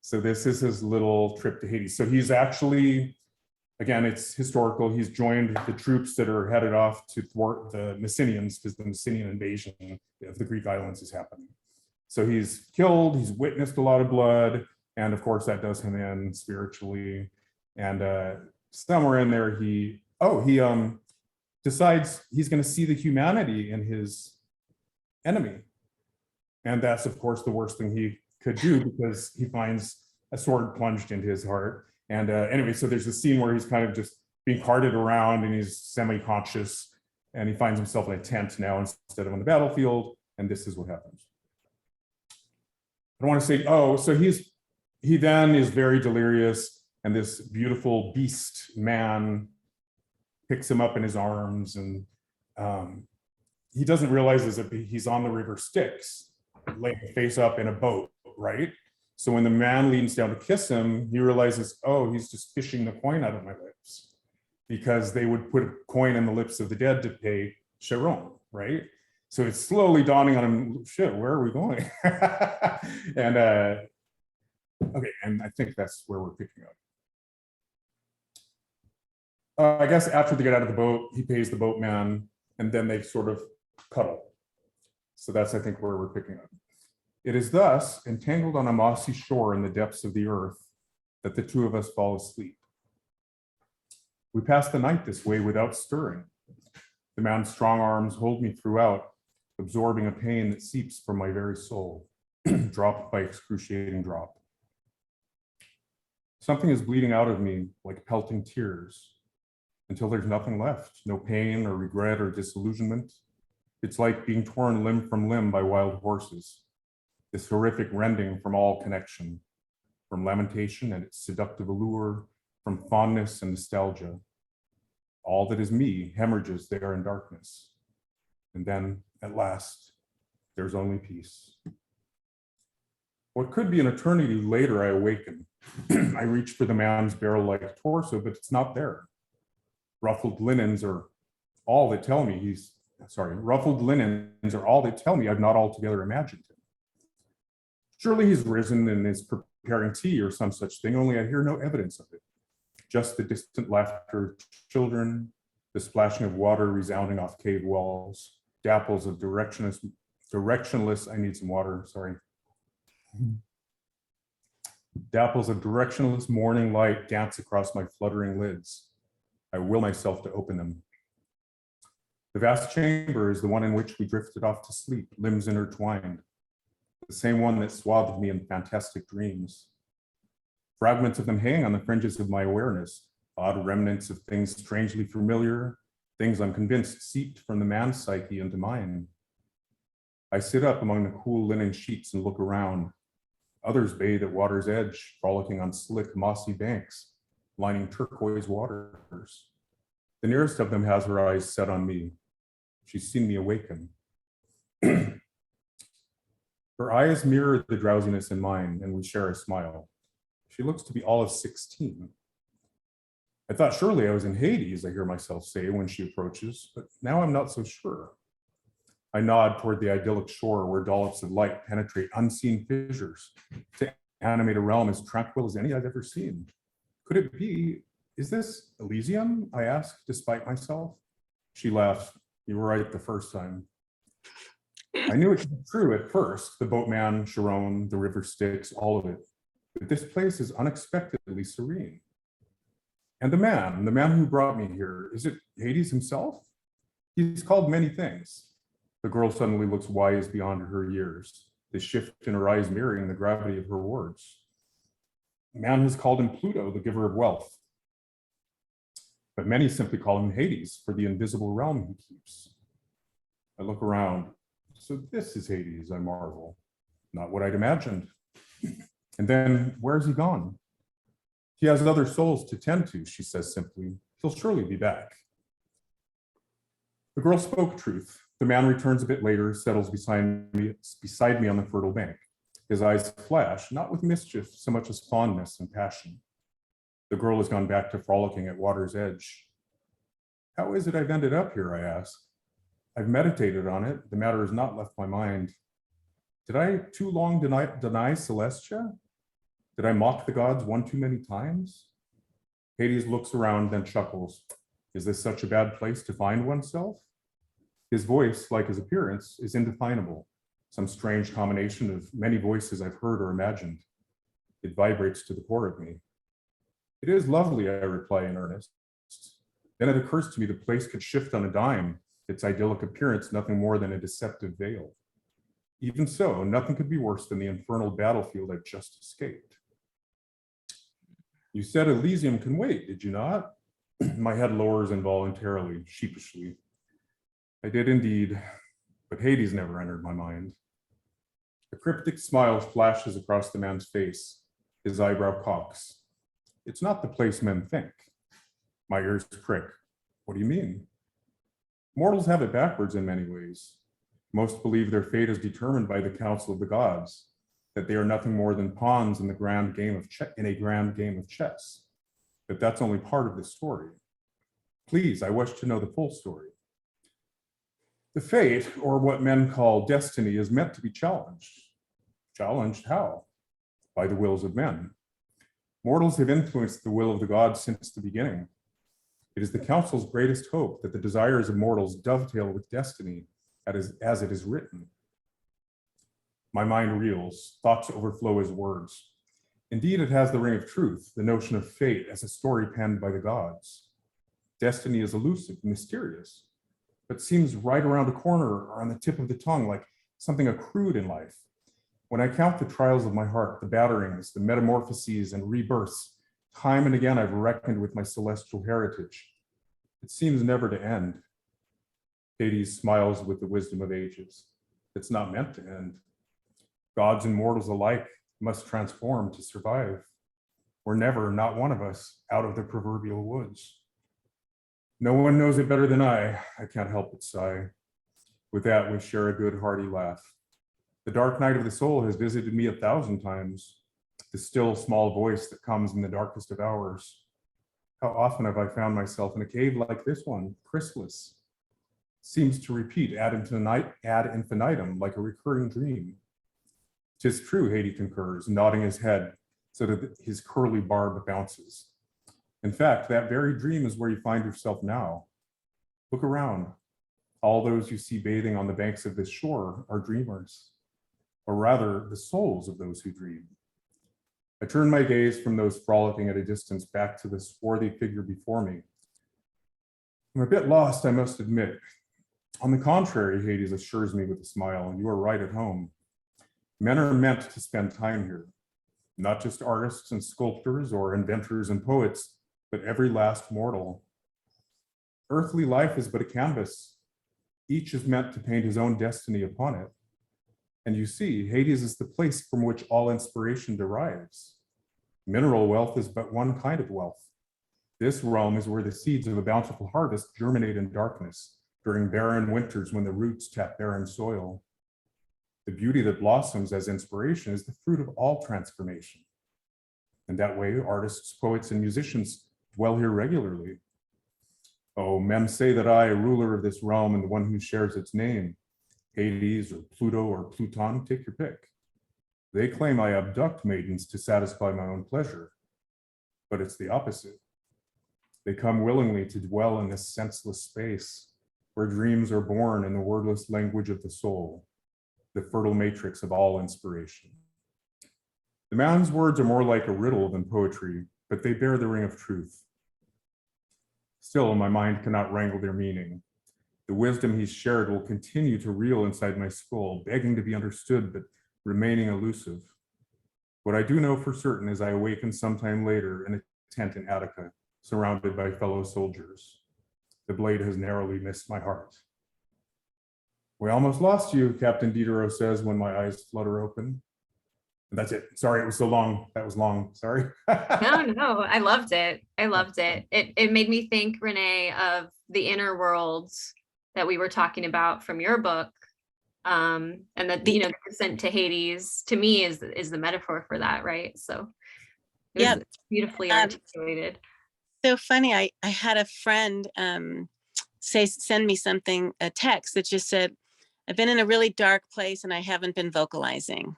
So this is his little trip to Hades. So he's actually, again, it's historical. He's joined the troops that are headed off to thwart the Mycenaeans, because the Mycenaean invasion of the Greek islands is happening. So he's killed, he's witnessed a lot of blood, and of course that does him in spiritually. And somewhere in there, he decides he's going to see the humanity in his enemy. And that's, of course, the worst thing he could do, because he finds a sword plunged into his heart. And anyway, so there's a scene where he's kind of just being carted around and he's semi-conscious, and he finds himself in a tent now instead of on the battlefield. And this is what happens. I don't want to say, so he then is very delirious, and this beautiful beast man picks him up in his arms, and he doesn't realize that he's on the river Styx, laying face up in a boat, right? So when the man leans down to kiss him, he realizes, he's just fishing the coin out of my lips, because they would put a coin in the lips of the dead to pay Chiron, right? So it's slowly dawning on him, shit, where are we going? And okay, and I think that's where we're picking up. I guess after they get out of the boat, he pays the boatman, and then they sort of cuddle. So that's, I think, where we're picking up. It is thus, entangled on a mossy shore in the depths of the earth, that the two of us fall asleep. We pass the night this way without stirring. The man's strong arms hold me throughout, absorbing a pain that seeps from my very soul, drop by excruciating drop. Something is bleeding out of me like pelting tears, until there's nothing left, no pain or regret or disillusionment. It's like being torn limb from limb by wild horses, this horrific rending from all connection, from lamentation and its seductive allure, from fondness and nostalgia. All that is me hemorrhages there in darkness. And then, at last, there's only peace. What could be an eternity later, I awaken. I reach for the man's barrel-like torso, but it's not there. Ruffled linens are all that tell me I've not altogether imagined him. Surely he's risen and is preparing tea or some such thing, only I hear no evidence of it. Just the distant laughter of children, the splashing of water resounding off cave walls, dapples of directionless, I need some water, sorry. Dapples of directionless morning light dance across my fluttering lids. I will myself to open them. The vast chamber is the one in which we drifted off to sleep, limbs intertwined. The same one that swathed me in fantastic dreams. Fragments of them hang on the fringes of my awareness, odd remnants of things strangely familiar, things I'm convinced seeped from the man's psyche into mine. I sit up among the cool linen sheets and look around. Others bathe at water's edge, frolicking on slick, mossy banks, lining turquoise waters. The nearest of them has her eyes set on me. She's seen me awaken. Her eyes mirror the drowsiness in mine, and we share a smile. She looks to be all of 16. I thought surely I was in Hades, I hear myself say when she approaches, but now I'm not so sure. I nod toward the idyllic shore where dollops of light penetrate unseen fissures to animate a realm as tranquil as any I've ever seen. Could it be, is this Elysium? I ask, despite myself. She laughs. You were right the first time. I knew it to be true at first, the boatman, Chiron, the river Styx, all of it. But this place is unexpectedly serene. And the man who brought me here, is it Hades himself? He's called many things. The girl suddenly looks wise beyond her years, the shift in her eyes mirroring the gravity of her words. Man has called him Pluto, the giver of wealth. But many simply call him Hades for the invisible realm he keeps. I look around. So this is Hades, I marvel. Not what I'd imagined. And then where's he gone? He has other souls to tend to, she says simply. He'll surely be back. The girl spoke truth. The man returns a bit later, settles beside me on the fertile bank. His eyes flash, not with mischief so much as fondness and passion. The girl has gone back to frolicking at water's edge. How is it I've ended up here, I ask. I've meditated on it. The matter has not left my mind. Did I too long deny Celestia? Did I mock the gods one too many times? Hades looks around, then chuckles. Is this such a bad place to find oneself? His voice, like his appearance, is indefinable, some strange combination of many voices I've heard or imagined. It vibrates to the core of me. It is lovely, I reply in earnest. Then it occurs to me the place could shift on a dime, its idyllic appearance nothing more than a deceptive veil. Even so, nothing could be worse than the infernal battlefield I've just escaped. You said Elysium can wait, did you not? My head lowers involuntarily, sheepishly. I did indeed, but Hades never entered my mind. A cryptic smile flashes across the man's face. His eyebrow cocks. It's not the place men think. My ears prick. What do you mean? Mortals have it backwards in many ways. Most believe their fate is determined by the counsel of the gods, that they are nothing more than pawns in a grand game of chess. But that's only part of the story. Please, I wish to know the full story. The fate, or what men call destiny, is meant to be challenged. Challenged how? By the wills of men. Mortals have influenced the will of the gods since the beginning. It is the council's greatest hope that the desires of mortals dovetail with destiny as it is written. My mind reels, thoughts overflow as words. Indeed, it has the ring of truth, the notion of fate as a story penned by the gods. Destiny is elusive, mysterious, but seems right around a corner or on the tip of the tongue, like something accrued in life. When I count the trials of my heart, the batterings, the metamorphoses and rebirths, time and again I've reckoned with my celestial heritage. It seems never to end. Hades smiles with the wisdom of ages. It's not meant to end. Gods and mortals alike must transform to survive. We're never, not one of us, out of the proverbial woods. No one knows it better than I can't help but sigh. With that, we share a good hearty laugh. The dark night of the soul has visited me 1,000 times, the still small voice that comes in the darkest of hours. How often have I found myself in a cave like this one, chrysalis? Seems to repeat ad infinitum like a recurring dream. 'Tis true, Hades concurs, nodding his head so that his curly barb bounces. In fact, that very dream is where you find yourself now. Look around. All those you see bathing on the banks of this shore are dreamers, or rather the souls of those who dream. I turn my gaze from those frolicking at a distance back to the swarthy figure before me. I'm a bit lost, I must admit. On the contrary, Hades assures me with a smile, you are right at home. Men are meant to spend time here, not just artists and sculptors or inventors and poets, but every last mortal. Earthly life is but a canvas. Each is meant to paint his own destiny upon it. And you see, Hades is the place from which all inspiration derives. Mineral wealth is but one kind of wealth. This realm is where the seeds of a bountiful harvest germinate in darkness during barren winters when the roots tap barren soil. The beauty that blossoms as inspiration is the fruit of all transformation. In that way, artists, poets, and musicians dwell here regularly. Oh, men say that I, ruler of this realm and the one who shares its name, Hades or Pluto or Pluton, take your pick. They claim I abduct maidens to satisfy my own pleasure, but it's the opposite. They come willingly to dwell in this senseless space where dreams are born in the wordless language of the soul, the fertile matrix of all inspiration. The man's words are more like a riddle than poetry, but they bear the ring of truth. Still, my mind cannot wrangle their meaning. The wisdom he's shared will continue to reel inside my skull, begging to be understood, but remaining elusive. What I do know for certain is I awaken sometime later in a tent in Attica, surrounded by fellow soldiers. The blade has narrowly missed my heart. We almost lost you, Captain Diderot says when my eyes flutter open. And that's it. Sorry, it was so long. That was long. Sorry. No, I loved it. I loved it. It made me think, Rene, of the inner worlds that we were talking about from your book. And that, the descent to Hades, to me, is the metaphor for that, right? So It was beautifully articulated. So funny. I had a friend send me a text that just said, I've been in a really dark place and I haven't been vocalizing.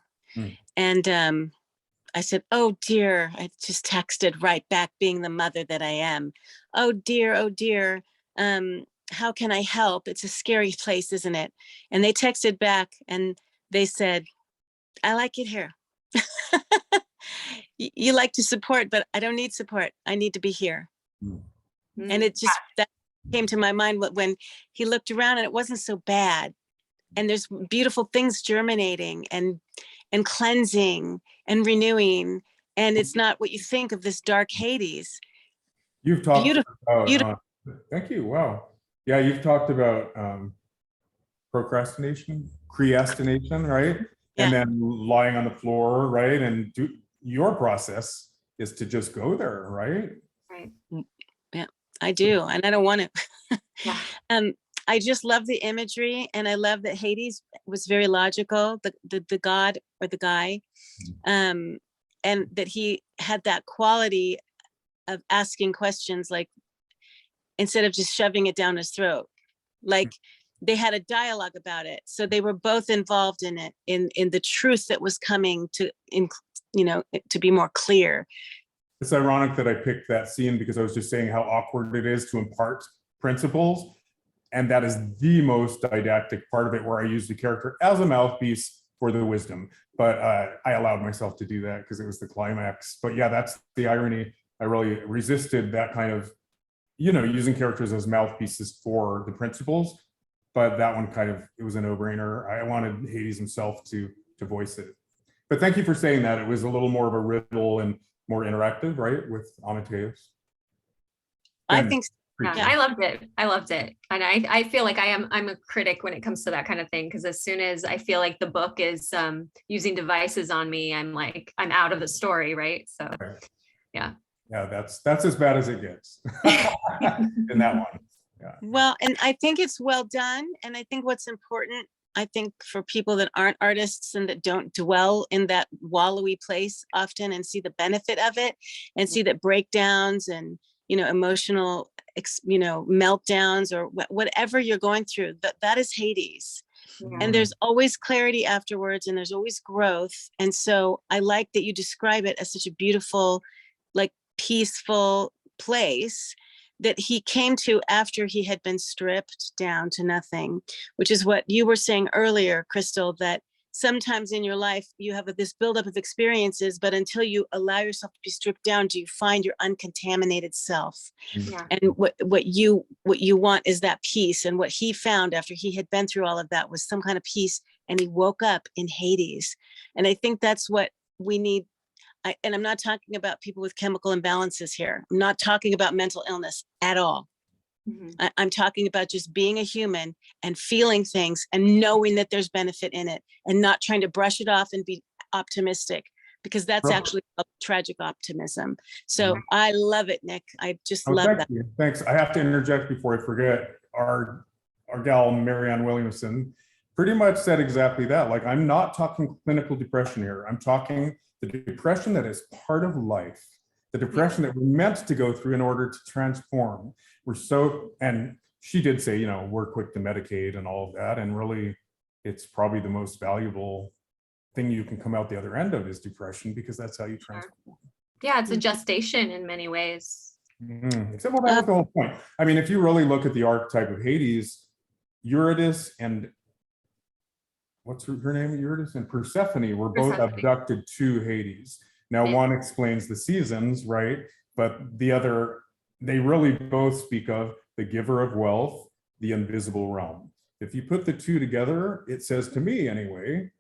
And I said, oh dear, I just texted right back, being the mother that I am. Oh dear, how can I help? It's a scary place, isn't it? And they texted back and they said, I like it here. You like to support, but I don't need support. I need to be here. And it just, that came to my mind when he looked around and it wasn't so bad. And there's beautiful things germinating and cleansing and renewing. And it's not what you think of this dark Hades. You've talked about, beautiful. Thank you. Wow. Yeah, you've talked about creastination, right? Yeah. And then lying on the floor, right? And your process is to just go there, right? Right. Yeah, I do. And I don't want to. Yeah. I just love the imagery, and I love that Hades was very logical, the god or the guy, and that he had that quality of asking questions, like instead of just shoving it down his throat, like they had a dialogue about it. So they were both involved in it, in the truth that was coming to be more clear. It's ironic that I picked that scene because I was just saying how awkward it is to impart principles. And that is the most didactic part of it, where I use the character as a mouthpiece for the wisdom. But I allowed myself to do that because it was the climax. But yeah, that's the irony. I really resisted that kind of, using characters as mouthpieces for the principles. But that one it was a no-brainer. I wanted Hades himself to voice it. But thank you for saying that. It was a little more of a riddle and more interactive, right, with Amadeus. I think so. Yeah, I loved it. And I feel like I'm a critic when it comes to that kind of thing, because as soon as I feel like the book is using devices on me, I'm out of the story, right? So yeah. Yeah, that's as bad as it gets in that one. Yeah. Well, and I think it's well done. And I think what's important, I think, for people that aren't artists and that don't dwell in that wallowy place often and see the benefit of it, and see that breakdowns and emotional meltdowns or whatever you're going through, that is Hades. And there's always clarity afterwards, and there's always growth. And so I like that you describe it as such a beautiful, like, peaceful place that he came to after he had been stripped down to nothing, which is what you were saying earlier, Crystal, that sometimes in your life you have this buildup of experiences, but until you allow yourself to be stripped down, do you find your uncontaminated self. And what you want is that peace. And what he found after he had been through all of that was some kind of peace, and he woke up in Hades. And I think that's what we need. And I'm not talking about people with chemical imbalances here. I'm not talking about mental illness at all. I'm talking about just being a human and feeling things and knowing that there's benefit in it, and not trying to brush it off and be optimistic, because that's actually a tragic optimism. So I love it, Nick. I just love that. Thanks. I have to interject before I forget. Our gal, Marianne Williamson, pretty much said exactly that. Like, I'm not talking clinical depression here. I'm talking the depression that is part of life. The depression that we're meant to go through in order to transform. And she did say, we're quick to medicate and all of that. And really, it's probably the most valuable thing you can come out the other end of is depression, because that's how you transform. Yeah, it's a gestation in many ways. Except, well, that's the whole point. I mean, if you really look at the archetype of Hades, Eurydice and what's her name? Eurydice and Persephone were both abducted to Hades. Now, one explains the seasons, right? But the other, they really both speak of the giver of wealth, the invisible realm. If you put the two together, it says to me anyway,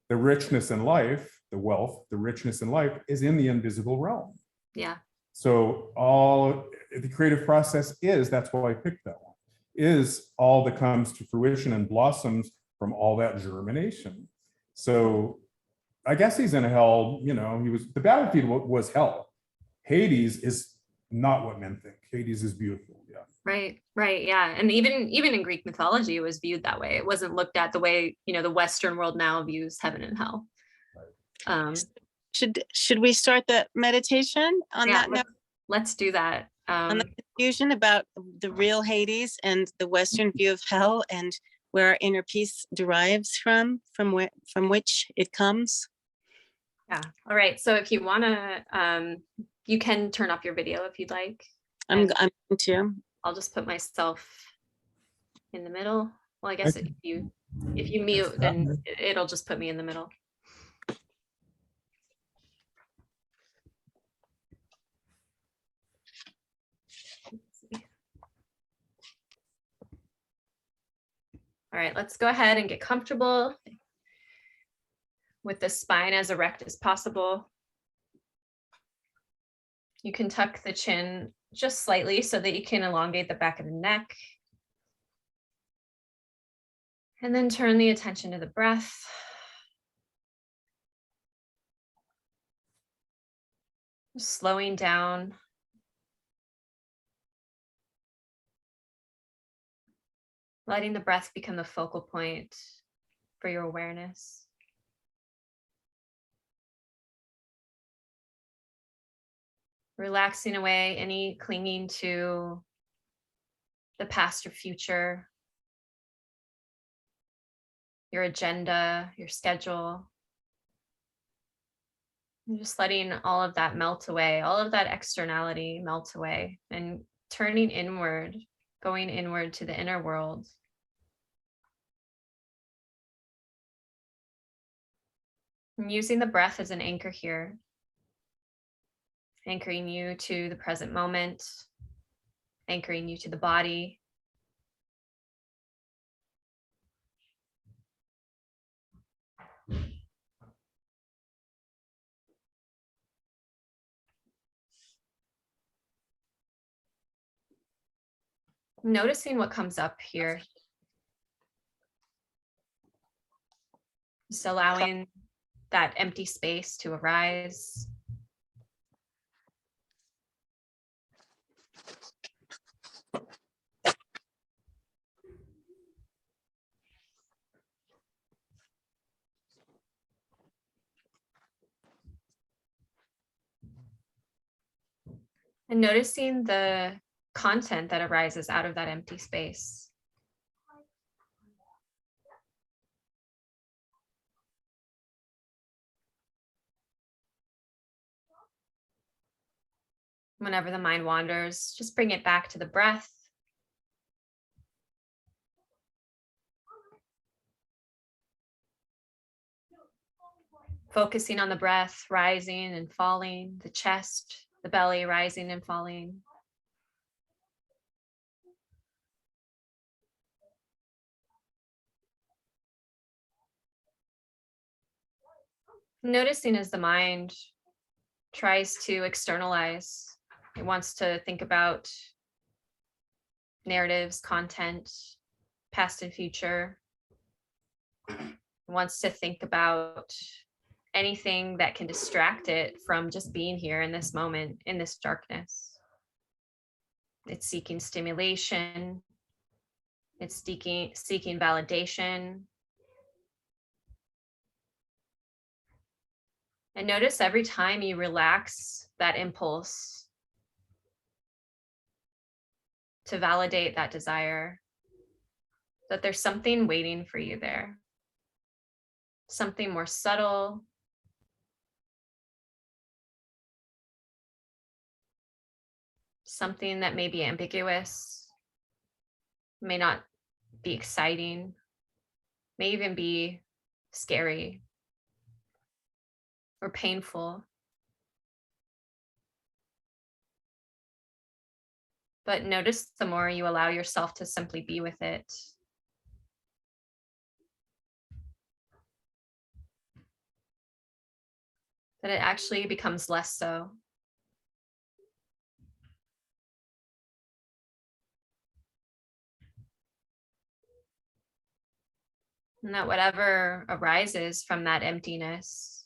the richness in life, the wealth, the richness in life is in the invisible realm. Yeah. So all the creative process is, that's why I picked that one, is all that comes to fruition and blossoms from all that germination. So I guess he's in hell, the battlefield was hell. Hades is not what men think. Hades is beautiful, yeah. Right, yeah. And even in Greek mythology, it was viewed that way. It wasn't looked at the way, the Western world now views heaven and hell. Should we start the meditation on Yeah, that note? let's do that. On the confusion about the real Hades and the Western view of hell, and where our inner peace derives from which it comes. Yeah. All right. So if you want to, you can turn off your video if you'd like. I'm And going to. I'll just put myself in the middle. Well, I guess if you mute, then it'll just put me in the middle. All right, let's go ahead and get comfortable with the spine as erect as possible. You can tuck the chin just slightly so that you can elongate the back of the neck. And then turn the attention to the breath. Just slowing down. Letting the breath become the focal point for your awareness. Relaxing away any clinging to the past or future, your agenda, your schedule. And just letting all of that melt away, all of that externality melt away, and turning inward, going inward to the inner world. And using the breath as an anchor here, anchoring you to the present moment, anchoring you to the body. Noticing what comes up here. Just allowing that empty space to arise. And noticing the content that arises out of that empty space. Whenever the mind wanders, just bring it back to the breath. Focusing on the breath, rising and falling, the chest, the belly rising and falling. Noticing as the mind tries to externalize, it wants to think about narratives, content, past and future. It wants to think about anything that can distract it from just being here in this moment, in this darkness. It's seeking stimulation. It's seeking validation. And notice every time you relax that impulse to validate that desire, that there's something waiting for you there. Something more subtle. Something that may be ambiguous, may not be exciting, may even be scary or painful. But notice the more you allow yourself to simply be with it. That it actually becomes less so. And that whatever arises from that emptiness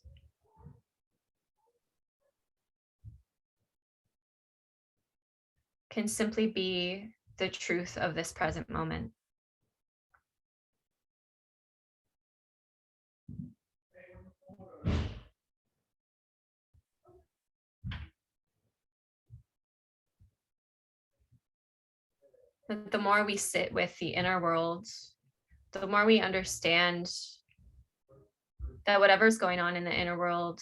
can simply be the truth of this present moment. But the more we sit with the inner world, the more we understand that whatever's going on in the inner world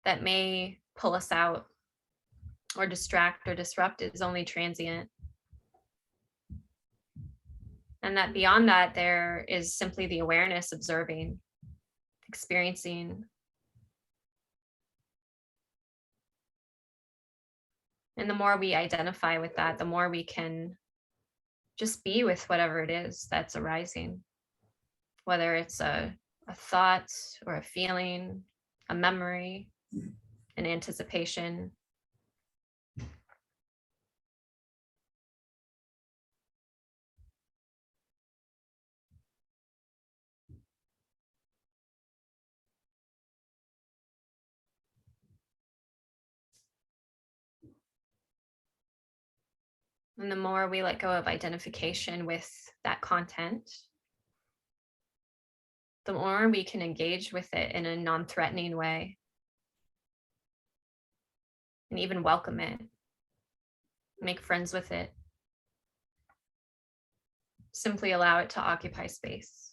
that may pull us out or distract or disrupt is only transient. And that beyond that, there is simply the awareness, observing, experiencing. And the more we identify with that, the more we can just be with whatever it is that's arising, whether it's a thought or a feeling, a memory, an anticipation. And the more we let go of identification with that content, the more we can engage with it in a non-threatening way and even welcome it, make friends with it, simply allow it to occupy space.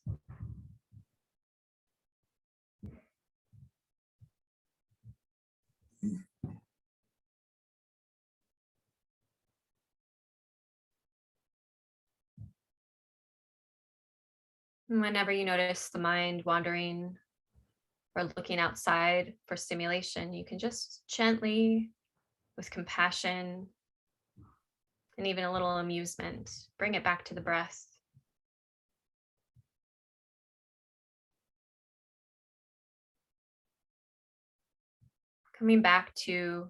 And whenever you notice the mind wandering or looking outside for stimulation, you can just gently, with compassion and even a little amusement, bring it back to the breath. Coming back to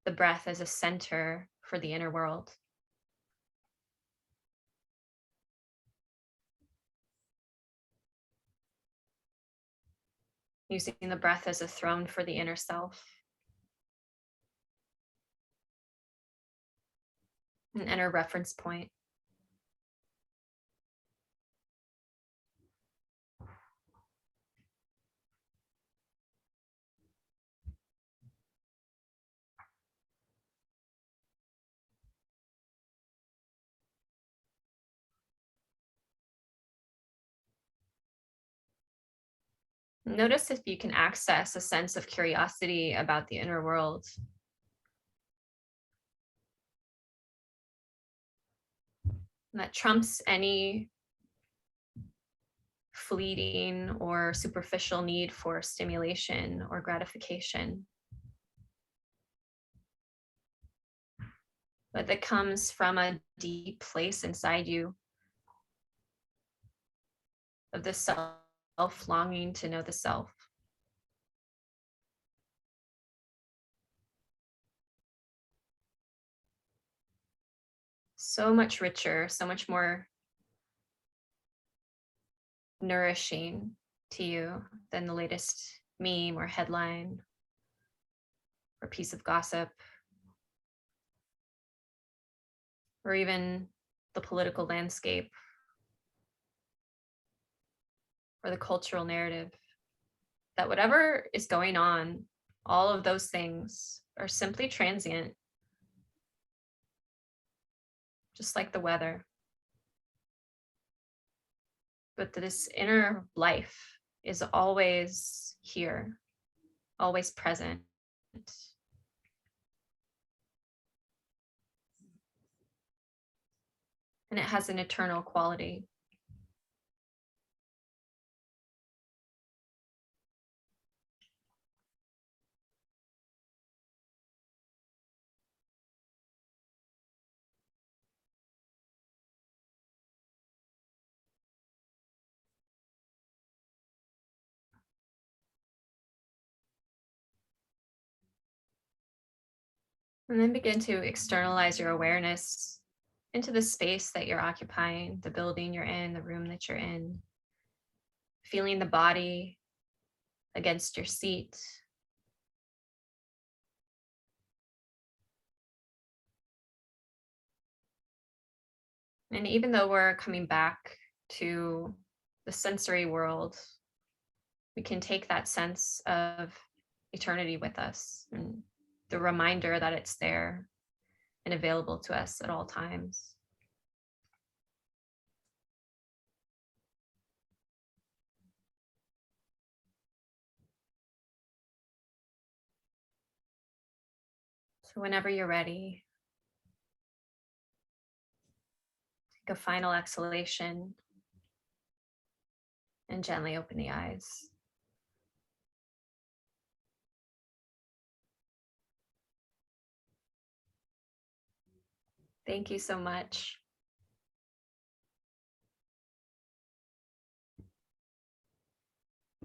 the breath as a center for the inner world. Using the breath as a throne for the inner self. An inner reference point. Notice if you can access a sense of curiosity about the inner world. That trumps any fleeting or superficial need for stimulation or gratification. But that comes from a deep place inside you of the self longing to know the self. So much richer, so much more nourishing to you than the latest meme or headline or piece of gossip, or even the political landscape or the cultural narrative. That whatever is going on, all of those things are simply transient, just like the weather. But this inner life is always here, always present. And it has an eternal quality. And then begin to externalize your awareness into the space that you're occupying, the building you're in, the room that you're in. Feeling the body against your seat. And even though we're coming back to the sensory world, we can take that sense of eternity with us and the reminder that it's there and available to us at all times. So whenever you're ready, take a final exhalation and gently open the eyes. Thank you so much.